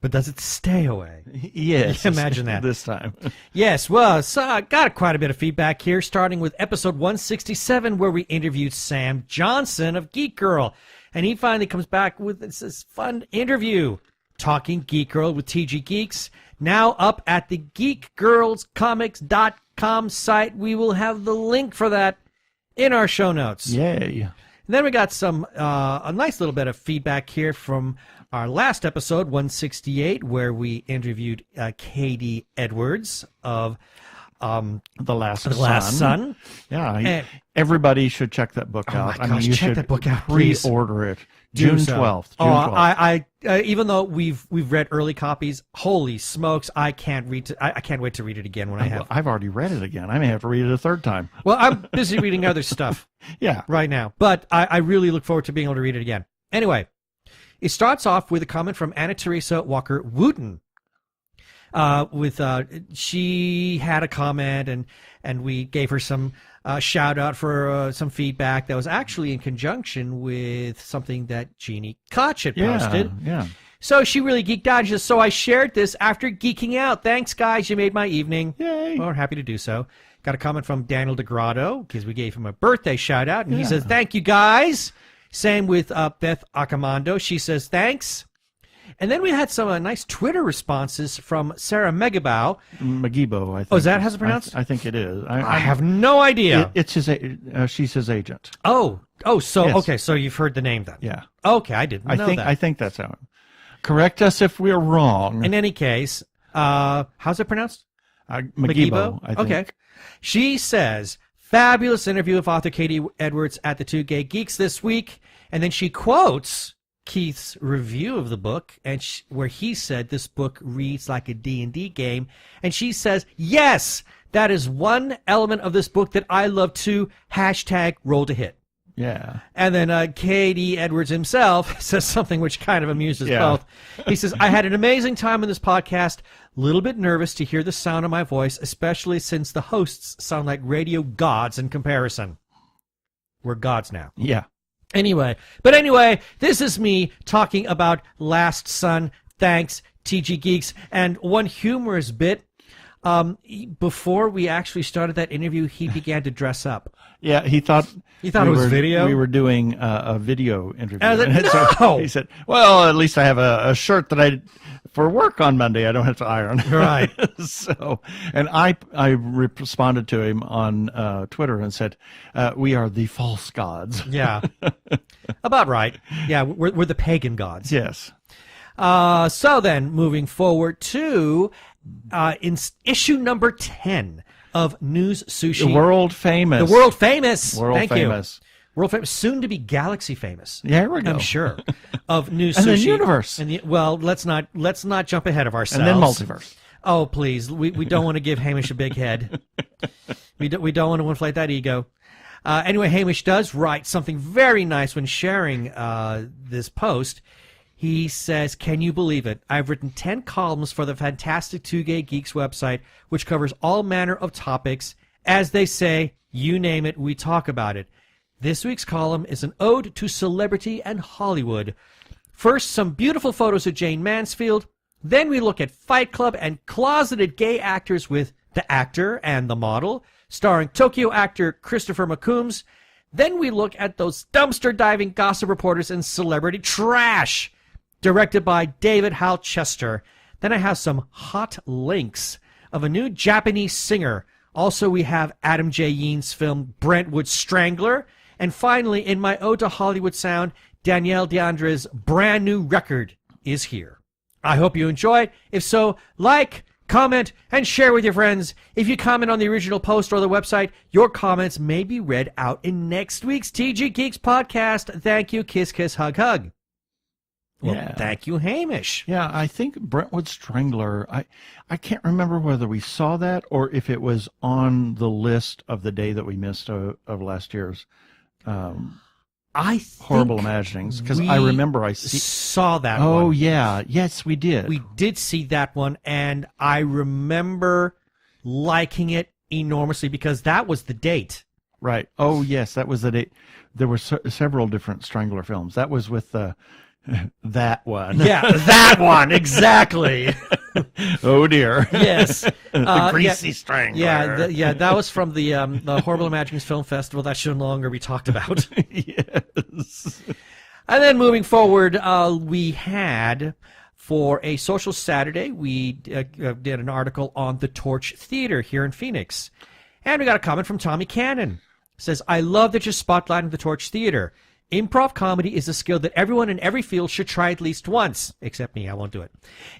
But does it stay away? Yes. Imagine that. This time. Yes. Well, so got quite a bit of feedback here, starting with episode 167, where we interviewed Sam Johnson of Geek Girl. And he finally comes back with this fun interview, Talking Geek Girl with TG Geeks. Now up at the geekgirlscomics.com site. We will have the link for that in our show notes. Yay. And then we got a nice little bit of feedback here from our last episode, 168, where we interviewed Katie Edwards of The Last Sun. Yeah, everybody should check that book out. My gosh, check that book out, please. Pre-order it. June 12th. I even though we've read early copies, holy smokes, I can't wait to read it again when I have. I've already read it again. I may have to read it a third time. Well, I'm busy reading other stuff. Yeah. Right now, but I really look forward to being able to read it again. Anyway, it starts off with a comment from Anna Teresa Walker Wooten. She had a comment and we gave her some shout out for some feedback that was actually in conjunction with something that Jeannie Koch had posted. Yeah. So she really geeked out. She says, so I shared this after geeking out. Thanks, guys. You made my evening. Yay. Well, we're happy to do so. Got a comment from Daniel DeGrotto because we gave him a birthday shout out. And he says, thank you, guys. Same with Beth Acamando. She says, thanks. And then we had some nice Twitter responses from Sarah Megabow. Magibo, I think. Oh, is that how it's pronounced? I think it is. I have no idea. It's she's his agent. So yes. Okay, so you've heard the name then. Yeah. Okay, I didn't know that. I think that's how. Correct us if we're wrong. In any case, how's it pronounced? Magibo, I think. Okay. She says, fabulous interview with author Katie Edwards at the Two Gay Geeks this week. And then she quotes Keith's review of the book, and where he said this book reads like a D&D game. And she says, yes, that is one element of this book that I love too. # roll to hit. Yeah. And then Katie Edwards himself says something which kind of amuses both. He says, I had an amazing time in this podcast. A little bit nervous to hear the sound of my voice, especially since the hosts sound like radio gods in comparison. We're gods now. Yeah. Anyway, this is me talking about Last Son. Thanks, TG Geeks. And one humorous bit, before we actually started that interview, he began to dress up. Yeah, he thought it was video? We were doing a video interview. And I was like, So no! he said, well, at least I have a shirt that for work on Monday, I don't have to iron. Right. So, and I responded to him on Twitter and said, we are the false gods. Yeah. About right. Yeah, we're the pagan gods. Yes. So then, moving forward to in issue number 10 of News Sushi. The world famous. Thank you. World famous, soon to be galaxy famous. Yeah, here we go. I'm sure. Of News And Sushi. then universe. Well, let's not jump ahead of ourselves. And then multiverse. Oh, please. We don't want to give Hamish a big head. We don't want to inflate that ego. Anyway, Hamish does write something very nice when sharing this post. He says, can you believe it? I've written 10 columns for the fantastic Two Gay Geeks website, which covers all manner of topics. As they say, you name it, we talk about it. This week's column is an ode to celebrity and Hollywood. First, some beautiful photos of Jane Mansfield. Then we look at Fight Club and closeted gay actors with The Actor and the Model, starring Tokyo actor Christopher McCombs. Then we look at those dumpster diving gossip reporters and celebrity trash, directed by David Hal Chester. Then I have some hot links of a new Japanese singer. Also, we have Adam J. Yeen's film Brentwood Strangler. And finally, in my ode to Hollywood sound, Danielle DeAndre's brand new record is here. I hope you enjoy it. If so, like, comment, and share with your friends. If you comment on the original post or the website, your comments may be read out in next week's TG Geeks podcast. Thank you. Kiss, kiss, hug, hug. Well, thank you, Hamish. Yeah, I think Brentwood Strangler, I can't remember whether we saw that or if it was on the list of the day that we missed of last year's Horrible Imaginings, because I remember I saw that one. Oh, yeah. Yes, we did. We did see that one, and I remember liking it enormously because that was the date. Right. Oh, yes, that was the date. There were several different Strangler films. That was with that one. Yeah, that one, exactly. Oh, dear. Yes. The Greasy Strangler. Yeah, that was from the Horrible Imaginings Film Festival that should no longer be talked about. Yes. And then moving forward, we had, for a social Saturday, we did an article on the Torch Theater here in Phoenix. And we got a comment from Tommy Cannon. It says, I love that you're spotlighting the Torch Theater. Improv comedy is a skill that everyone in every field should try at least once. Except me, I won't do it.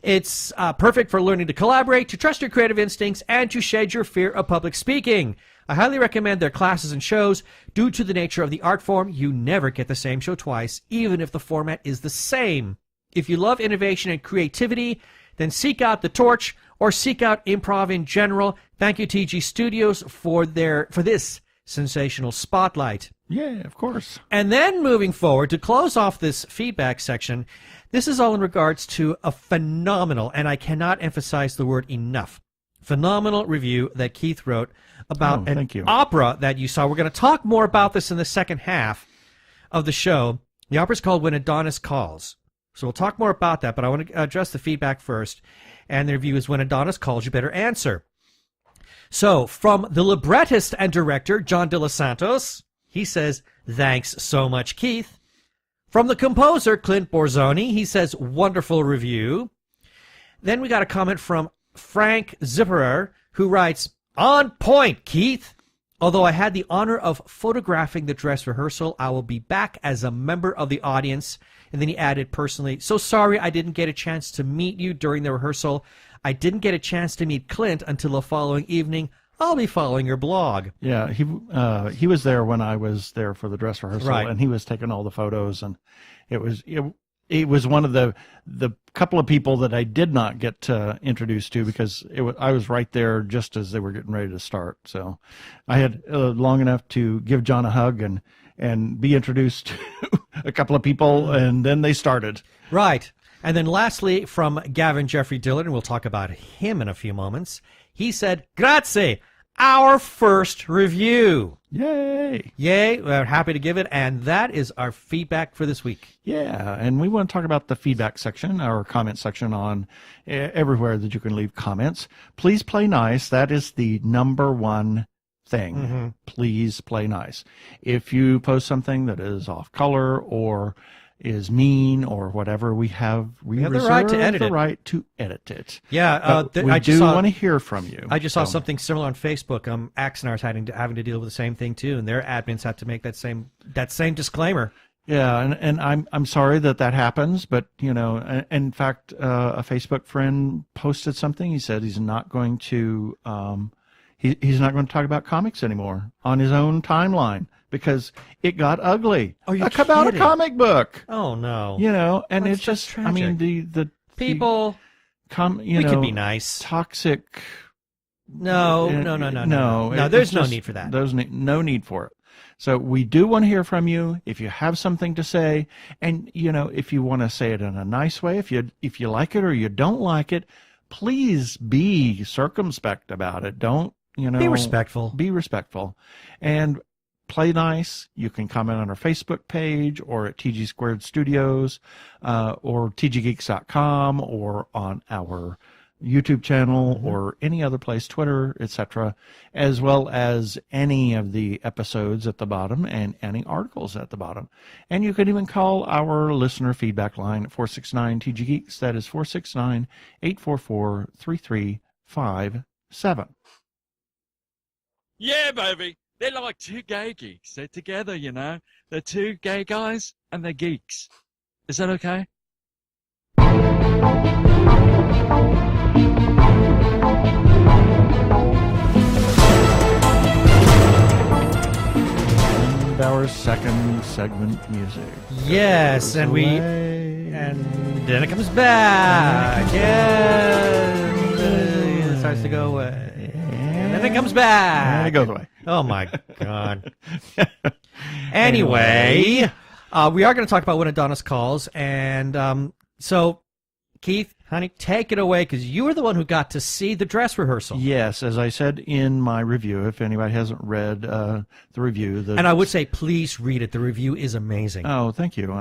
It's perfect for learning to collaborate, to trust your creative instincts, and to shed your fear of public speaking. I highly recommend their classes and shows. Due to the nature of the art form, you never get the same show twice, even if the format is the same. If you love innovation and creativity, then seek out The Torch or seek out improv in general. Thank you, TG Studios, for this sensational spotlight. Yeah, of course. And then moving forward, to close off this feedback section, this is all in regards to a phenomenal, and I cannot emphasize the word enough, phenomenal review that Keith wrote about an thank you. opera that you saw. We're going to talk more about this in the second half of the show. The opera's called When Adonis Calls. So we'll talk more about that, but I want to address the feedback first. And the review is When Adonis Calls, You Better Answer. So from the librettist and director, John De Los Santos, he says, thanks so much, Keith. From the composer, Clint Borzoni, he says, wonderful review. Then we got a comment from Frank Zipperer, who writes, on point, Keith. Although I had the honor of photographing the dress rehearsal, I will be back as a member of the audience. And then he added personally, so sorry I didn't get a chance to meet you during the rehearsal. I didn't get a chance to meet Clint until the following evening. I'll be following your blog. Yeah, he was there when I was there for the dress rehearsal, Right. and he was taking all the photos, and it was one of the couple of people that I did not get introduced to because I was right there just as they were getting ready to start. So I had long enough to give John a hug and be introduced to a couple of people, and then they started. Right. And then lastly, from Gavin Jeffrey Dillon, and we'll talk about him in a few moments, he said, grazie, our first review. Yay! Yay, we're happy to give it, and that is our feedback for this week. Yeah, and we want to talk about the feedback section, our comment section on everywhere that you can leave comments. Please play nice. That is the number one thing. Mm-hmm. Please play nice. If you post something that is off color or is mean or whatever, we have the right to edit the it. right to edit it. Yeah, We I just do saw, want to hear from you. I just saw So, something similar on Facebook. Axe and I are having to deal with the same thing too, and their admins have to make that same disclaimer. Yeah, and I'm sorry that happens, but in fact, a Facebook friend posted something. He said he's not going to he's not going to talk about comics anymore on his own timeline because it got ugly. Oh, you're about a kidding. comic book, Oh no, and That's it's just tragic. I mean the people, we we could be nice. toxic. No. There's no need for that. There's no need for it. So we do want to hear from you if you have something to say, and if you want to say it in a nice way, if you like it or you don't like it, please be circumspect about it. Don't Be respectful. Be respectful, and play nice. You can comment on our Facebook page or at TG Squared Studios, or tggeeks.com, or on our YouTube channel, or any other place, Twitter, etc., as well as any of the episodes at the bottom and any articles at the bottom. And you can even call our listener feedback line at 469-TG-GEEKS. That is 469-844-3357. Yeah, baby. They're like two gay geeks. They're together, They're two gay guys and they're geeks. Is that okay? And our second segment music. Yes, and then it comes back. And it starts to go away. And then it comes back. And it goes away. Oh my God. Anyway, we are going to talk about When Adonis Calls, and so Keith, honey, take it away because you were the one who got to see the dress rehearsal. Yes, as I said in my review, if anybody hasn't read the review, And I would say, please read it. The review is amazing. Oh, thank you.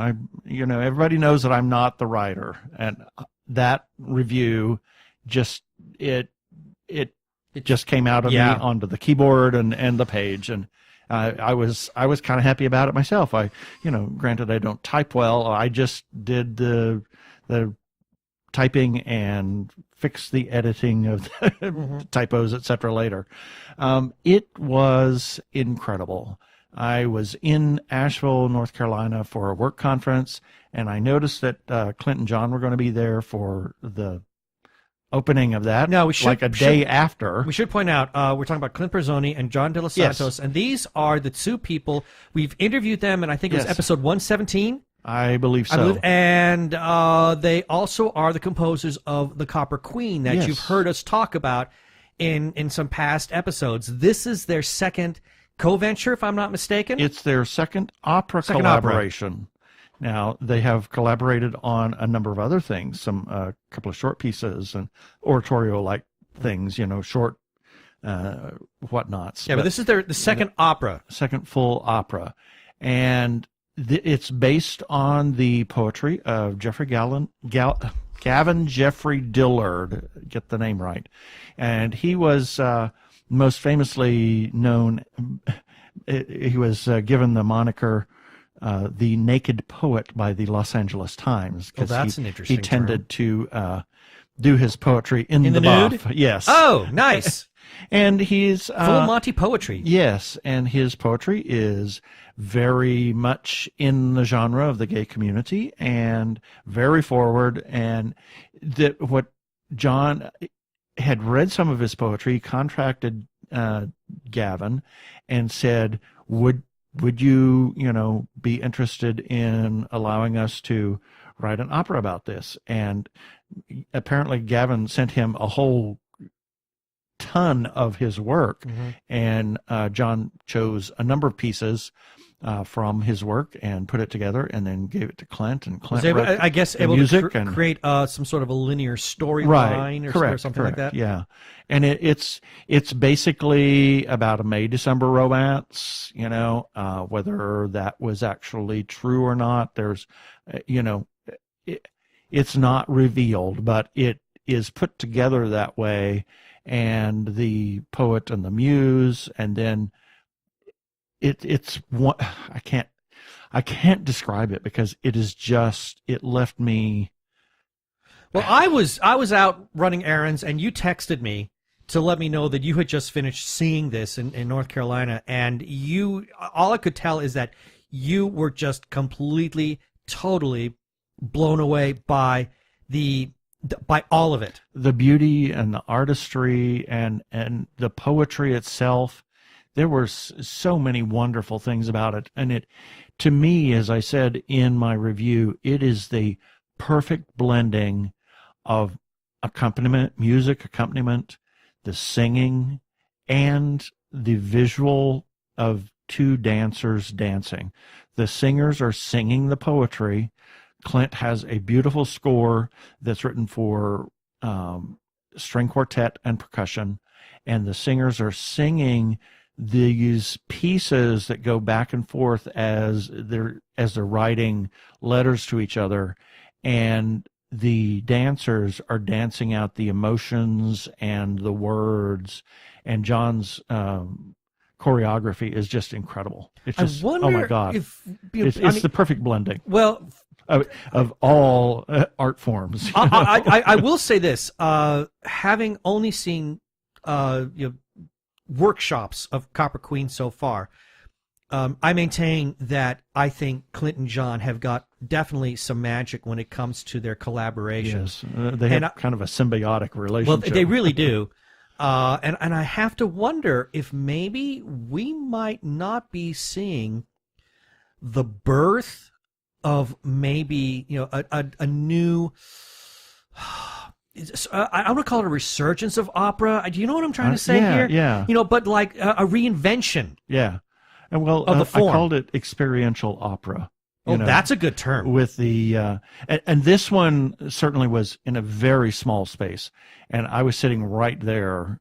Everybody knows that I'm not the writer, and that review just it just came out of me onto the keyboard and the page, and I was kind of happy about it myself. Granted I don't type well. I just did the typing and fixed the editing of the typos, etc. later. It was incredible. I was in Asheville, North Carolina for a work conference, and I noticed that Clint and John were going to be there for the opening of that. No, we should, like a day after. We should point out we're talking about Clint Perzoni and John De Los Santos, and these are the two people we've interviewed them, and I think it was episode 117. I believe so. And they also are the composers of The Copper Queen that you've heard us talk about in some past episodes. This is their second co-venture, if I'm not mistaken. It's their second opera collaboration. Now, they have collaborated on a number of other things, a couple of short pieces and oratorio-like things, short whatnots. Yeah, but this is the second opera. Second full opera. And it's based on the poetry of Gavin Jeffrey Dillard, get the name right. And he was most famously known, he was given the moniker the Naked Poet by the Los Angeles Times. Oh, that's an interesting He tended to do his poetry in the nude? buff. Yes. Oh, nice. And he's Full Monty poetry. Yes, and his poetry is very much in the genre of the gay community and very forward. And that what John had read some of his poetry, contracted Gavin, and said, "Would you be interested in allowing us to write an opera about this?" And apparently, Gavin sent him a whole ton of his work, and John chose a number of pieces from his work and put it together, and then gave it to Clint. And Clint wrote I guess the able music to create some sort of a linear storyline, right, or correct, something correct, like that. Yeah, and it's basically about a May-December romance. Whether that was actually true or not, there's, it's not revealed, but it is put together that way. And the poet and the muse, and then it's one, I can't describe it because it is just, it left me. Well, I was out running errands, and you texted me to let me know that you had just finished seeing this in North Carolina, and all I could tell is that you were just completely, totally blown away by all of it. The beauty and the artistry and the poetry itself. There were so many wonderful things about it. And it, to me, as I said in my review, it is the perfect blending of music accompaniment, the singing, and the visual of two dancers dancing. The singers are singing the poetry. Clint has a beautiful score that's written for string quartet and percussion, and the singers are singing these pieces that go back and forth as they're writing letters to each other, and the dancers are dancing out the emotions and the words, and John's choreography is just incredible. It's just, I wonder, oh my God, it's the perfect blending. Well, of all art forms. I will say this, having only seen workshops of Copper Queen so far, I maintain that I think Clint and John have got definitely some magic when it comes to their collaboration. Yes, they have kind of a symbiotic relationship. Well, they really do. And I have to wonder if maybe we might not be seeing the birth of maybe a new. I want to call it a resurgence of opera. Do you know what I'm trying to say here? Yeah. But like a reinvention. Yeah. And well, of the form. I called it experiential opera. That's a good term. With the and this one certainly was in a very small space, and I was sitting right there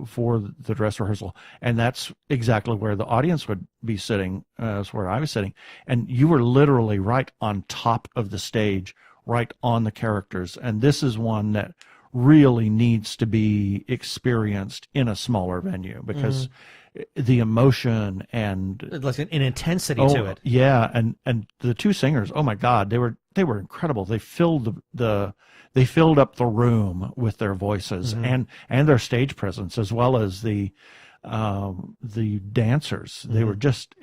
for the dress rehearsal, and that's exactly where the audience would be sitting. That's where I was sitting, and you were literally right on top of the stage, right on the characters. And this is one that really needs to be experienced in a smaller venue because the emotion and like an intensity to it. Yeah, and the two singers, oh my God, they were incredible. They filled they filled up the room with their voices and their stage presence, as well as the dancers. They were just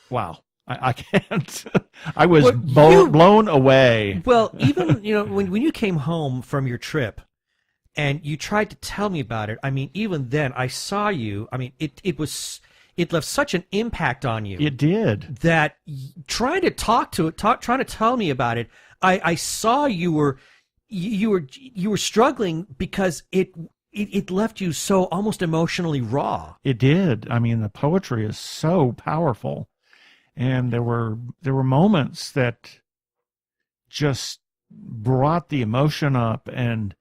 wow. I can't. I was blown away. Well, even when you came home from your trip, and you tried to tell me about it. I mean, even then, I saw you. I mean, it left such an impact on you. It did. That trying to trying to tell me about it, I saw you were struggling because it left you so almost emotionally raw. It did. I mean, the poetry is so powerful, and there were moments that just brought the emotion up, and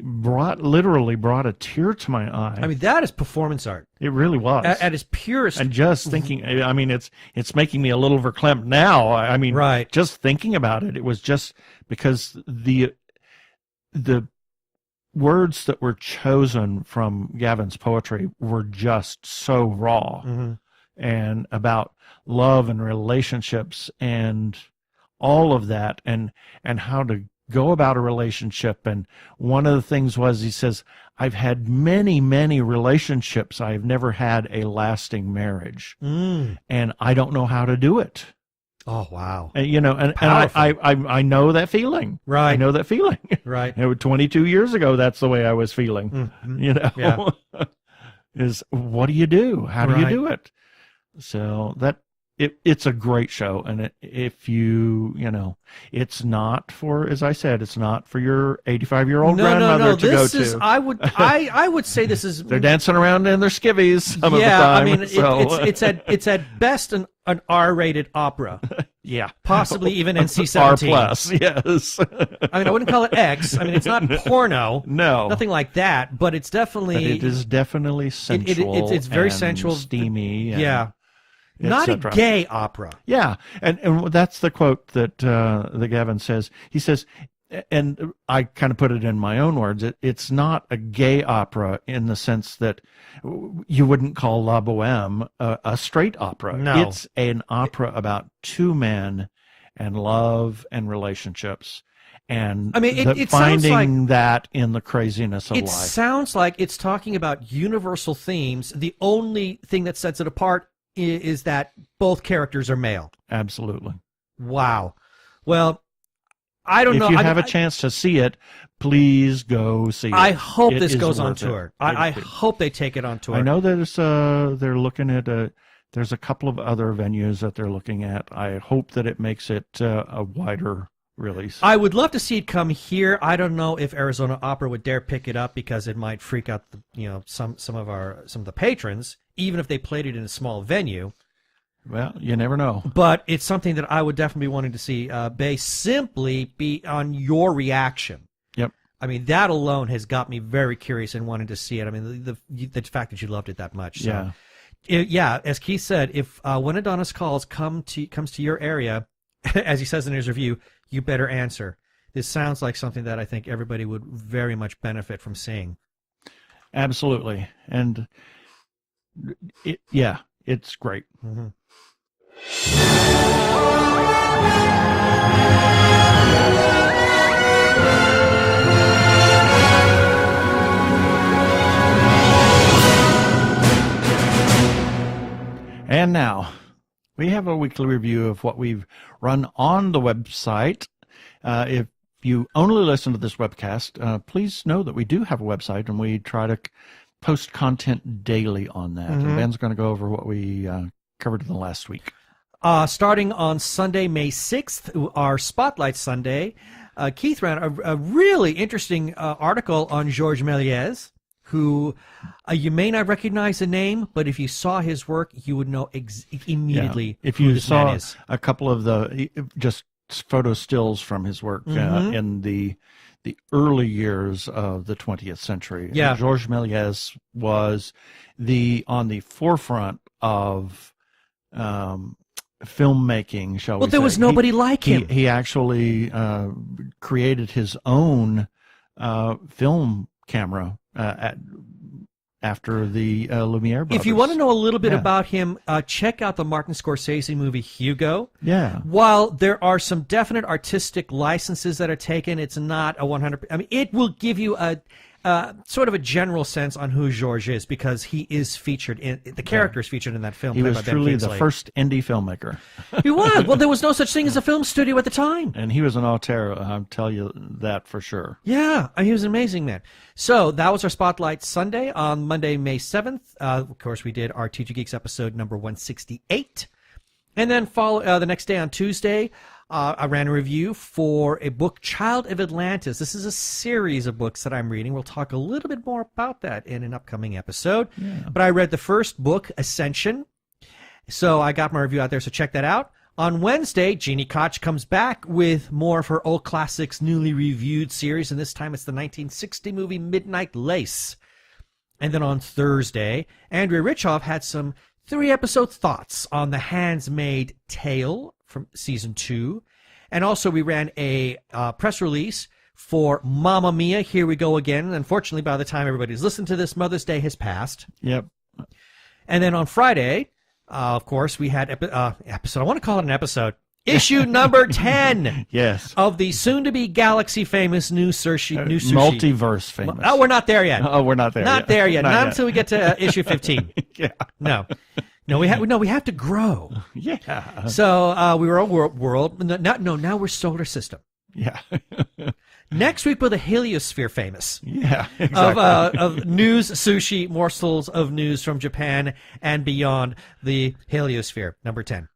literally brought a tear to my eye. I mean, that is performance art. It really was. At its purest. And just thinking, I mean, it's making me a little verklempt now. I mean, right. Just thinking about it, it was just because the words that were chosen from Gavin's poetry were just so raw, and about love and relationships and all of that, and how to go about a relationship. And one of the things was, he says, I've had many, many relationships. I've never had a lasting marriage, and I don't know how to do it. Oh, wow. And, you know, and I know that feeling. Right. I know that feeling. Right. 22 years ago, that's the way I was feeling. You know, yeah. Is what do you do? How do you do it? So it's a great show, and if you know, it's not for, as I said, it's not for your 85-year-old grandmother to go to. I would say this is. They're dancing around in their skivvies some of the time. I mean, so. it's at best an R-rated opera. Yeah, possibly even NC-17. R+, yes. I mean, I wouldn't call it X. I mean, it's not porno. No, nothing like that. But it's definitely. But it is definitely sensual. It's very and sensual, steamy. And, yeah. Not a gay opera. Yeah, and that's the quote that Gavin says. He says, and I kind of put it in my own words, it's not a gay opera in the sense that you wouldn't call La Boheme a straight opera. No. It's an opera about two men and love and relationships. And I mean, it finding that in the craziness of life. It sounds like it's talking about universal themes. The only thing that sets it apart is that both characters are male. Absolutely. Wow. Well, I don't know. If you have a chance to see it, please go see it. I hope this is goes on worth it. tour. I hope they take it on tour. I know that they're looking at there's a couple of other venues that they're looking at. I hope that it makes it a wider release. I would love to see it come here. I don't know if Arizona Opera would dare pick it up because it might freak out some of the patrons, even if they played it in a small venue. Well, you never know. But it's something that I would definitely be wanting to see based simply be on your reaction. Yep. I mean, that alone has got me very curious and wanting to see it. I mean, the fact that you loved it that much. So, yeah. As Keith said, if When Adonis Calls comes to your area, as he says in his review, you better answer. This sounds like something that I think everybody would very much benefit from seeing. Absolutely. And it's great. Mm-hmm. And now we have a weekly review of what we've run on the website. If you only listen to this webcast, please know that we do have a website, and we try to post content daily on that. Mm-hmm. And Ben's going to go over what we covered in the last week. Starting on Sunday, May 6th, our Spotlight Sunday, Keith ran a really interesting article on Georges Méliès, who you may not recognize the name, but if you saw his work, you would know immediately if who you this saw man is. a couple of the just photo stills from his work in the early years of the 20th century. Yeah. Georges Méliès was on the forefront of filmmaking, shall we say. Well, there was nobody like him. He actually created his own film camera after the Lumiere brothers. If you want to know a little bit about him, check out the Martin Scorsese movie Hugo. Yeah. While there are some definite artistic licenses that are taken, it's not a 100%. I mean, it will give you a sort of a general sense on who Georges is, because he is featured in the character is featured in that film. He was by Ben truly the Kingsley. first indie filmmaker. He was. Well, there was no such thing as a film studio at the time. And he was an auteur, I'll tell you that for sure. Yeah, he was an amazing man. So that was our Spotlight Sunday. On Monday, May 7th, of course, we did our TG Geeks episode number 168. And then the next day on Tuesday, I ran a review for a book, Child of Atlantis. This is a series of books that I'm reading. We'll talk a little bit more about that in an upcoming episode. Yeah. But I read the first book, Ascension. So I got my review out there, so check that out. On Wednesday, Jeannie Koch comes back with more of her old classics newly reviewed series, and this time it's the 1960 movie Midnight Lace. And then on Thursday, Andrea Richoff had some 3-episode thoughts on The Handmaid's Tale from season 2. And also we ran a press release for Mamma Mia, Here We Go Again. Unfortunately, by the time everybody's listened to this, Mother's Day has passed. Yep. And then on Friday, of course, we had episode. I want to call it an episode. Issue number 10. Yes. Of the soon-to-be galaxy-famous new sushi. Multiverse famous. Oh, we're not there yet. Oh, we're not there yet. Not there yet. Not Not yet. until we get to issue 15. Yeah. No, we have to grow. Yeah. So we were a world. Now we're solar system. Yeah. Next week, we're the heliosphere famous. Yeah. Exactly. Of news, sushi, morsels of news from Japan and beyond the heliosphere, number 10.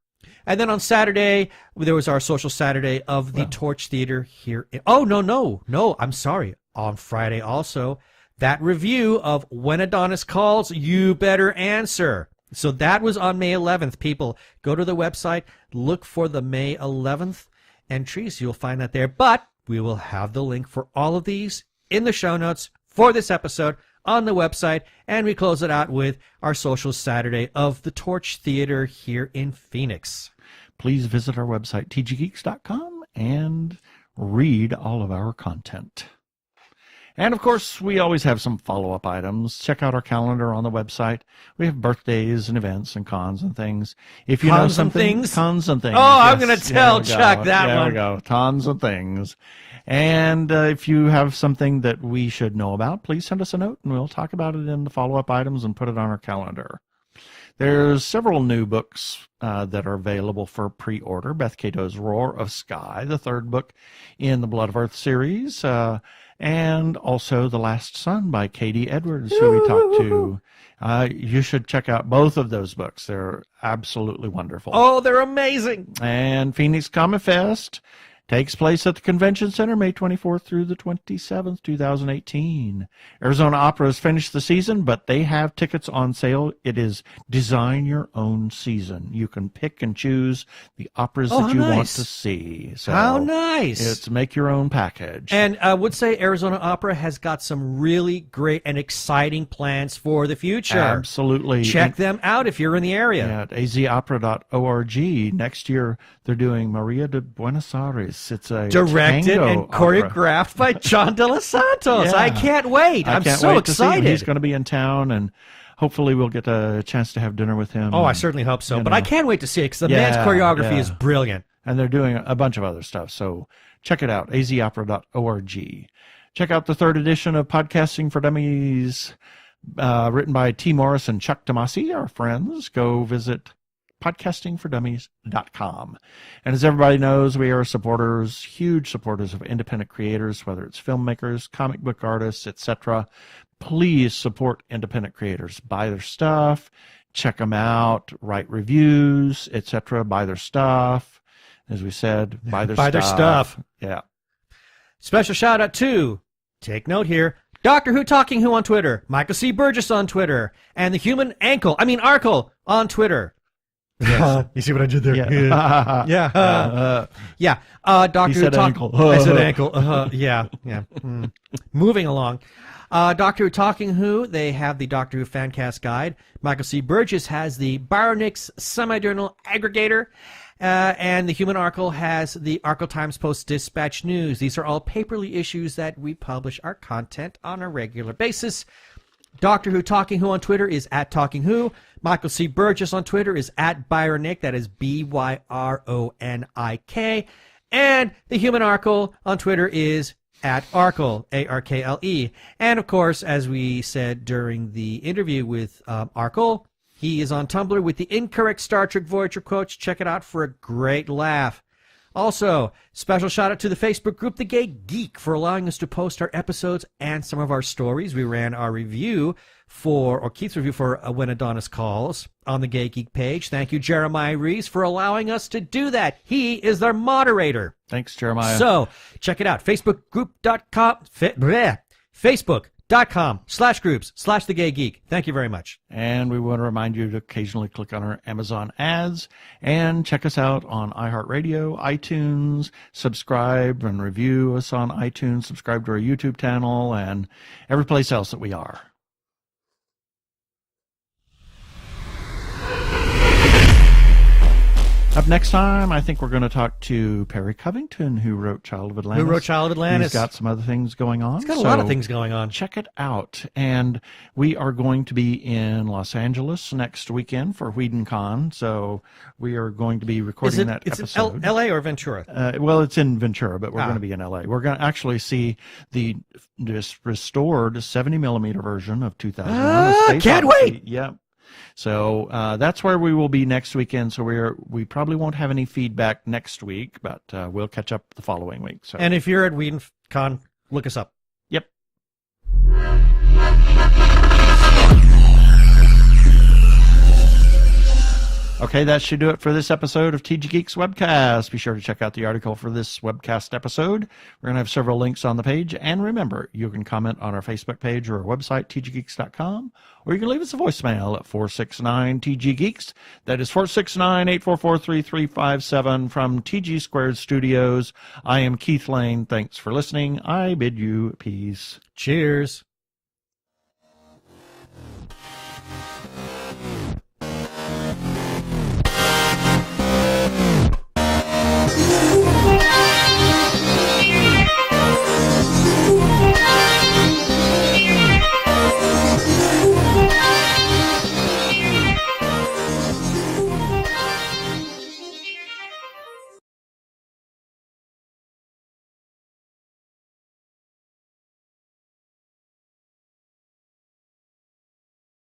And then on Saturday, there was our social Saturday of the Torch Theater here. No, I'm sorry. On Friday also, that review of When Adonis Calls, You Better Answer. So that was on May 11th. People, go to the website, look for the May 11th entries. You'll find that there. But we will have the link for all of these in the show notes for this episode on the website. And we close it out with our social Saturday of the Torch Theater here in Phoenix. Please visit our website, tggeeks.com, and read all of our content. And, of course, we always have some follow-up items. Check out our calendar on the website. We have birthdays and events and cons and things. If you know Cons and something, things? cons and things. Oh, I'm Yes, going to tell there we go. Chuck that There one. we go. Cons and things. And if you have something that we should know about, please send us a note, and we'll talk about it in the follow-up items and put it on our calendar. There's several new books that are available for pre-order. Beth Cato's Roar of Sky, the third book in the Blood of Earth series, and also The Last Sun by Katie Edwards, who we talked to. You should check out both of those books. They're absolutely wonderful. Oh, they're amazing. And Phoenix Comic Fest takes place at the Convention Center May 24th through the 27th, 2018. Arizona Opera has finished the season, but they have tickets on sale. It is Design Your Own Season. You can pick and choose the operas that you want to see. So How nice. It's make your own package. And I would say Arizona Opera has got some really great and exciting plans for the future. Absolutely. Check them out if you're in the area. Yeah, at azopera.org. Next year, they're doing Maria de Buenos Aires. It's a Directed tango and opera. choreographed by John De Los Santos. Yeah. I can't wait. I I'm can't so wait to see him. excited. He's going to be in town, and hopefully we'll get a chance to have dinner with him. Oh, I and, certainly hope so. you But know. I can't wait to see it because the man's choreography is brilliant. And they're doing a bunch of other stuff. So check it out, azopera.org. Check out the third edition of Podcasting for Dummies, written by T. Morris and Chuck Tomasi, our friends. Go visit podcastingfordummies.com. And as everybody knows, we are supporters, huge supporters of independent creators, whether it's filmmakers, comic book artists, etc. Please support independent creators. Buy their stuff, check them out, write reviews, etc. Buy their stuff. As we said, buy their stuff. Yeah. Special shout out to, take note here, Doctor Who Talking Who on Twitter, Michael C. Burgess on Twitter, and the Human Arkle on Twitter. Yes. You see what I did there? Yeah. Yeah. Doctor He Who said Talking. ankle. I said ankle. Yeah. Moving along. Doctor Who Talking Who, they have the Doctor Who Fancast Guide. Michael C. Burgess has the Baronix Semi-Journal Aggregator. And the Human Arkle has the Arkle Times Post-Dispatch News. These are all paperly issues that we publish our content on a regular basis. Doctor Who Talking Who on Twitter is at Talking Who. Michael C. Burgess on Twitter is at Byronic. That is Byronik. And the Human Arkle on Twitter is at Arkle, Arkle. And of course, as we said during the interview with Arkle, he is on Tumblr with the incorrect Star Trek Voyager quotes. Check it out for a great laugh. Also, special shout out to the Facebook group, The Gay Geek, for allowing us to post our episodes and some of our stories. We ran our review Keith's review for When Adonis Calls on the Gay Geek page. Thank you, Jeremiah Rees, for allowing us to do that. He is their moderator. Thanks, Jeremiah. So, check it out. Facebook.com Facebook.com/groups/The Gay Geek. Thank you very much. And we want to remind you to occasionally click on our Amazon ads and check us out on iHeartRadio, iTunes, subscribe and review us on iTunes, subscribe to our YouTube channel, and every place else that we are. Up next time, I think we're going to talk to Perry Covington, who wrote Child of Atlantis. He's got some other things going on. He's got a lot of things going on. Check it out. And we are going to be in Los Angeles next weekend for WhedonCon, so we are going to be recording that episode. Is it L.A. or Ventura? Well, it's in Ventura, but we're going to be in L.A. We're going to actually see the restored 70mm version of 2001: Space Can't Odyssey. wait! Yep. So that's where we will be next weekend. So we probably won't have any feedback next week, but we'll catch up the following week. So. And if you're at WhedonCon, look us up. Yep. Okay, that should do it for this episode of TG Geeks Webcast. Be sure to check out the article for this webcast episode. We're going to have several links on the page. And remember, you can comment on our Facebook page or our website, tggeeks.com, or you can leave us a voicemail at 469-TG-GEEKS. That is 469-844-3357 from TG Squared Studios. I am Keith Lane. Thanks for listening. I bid you peace. Cheers.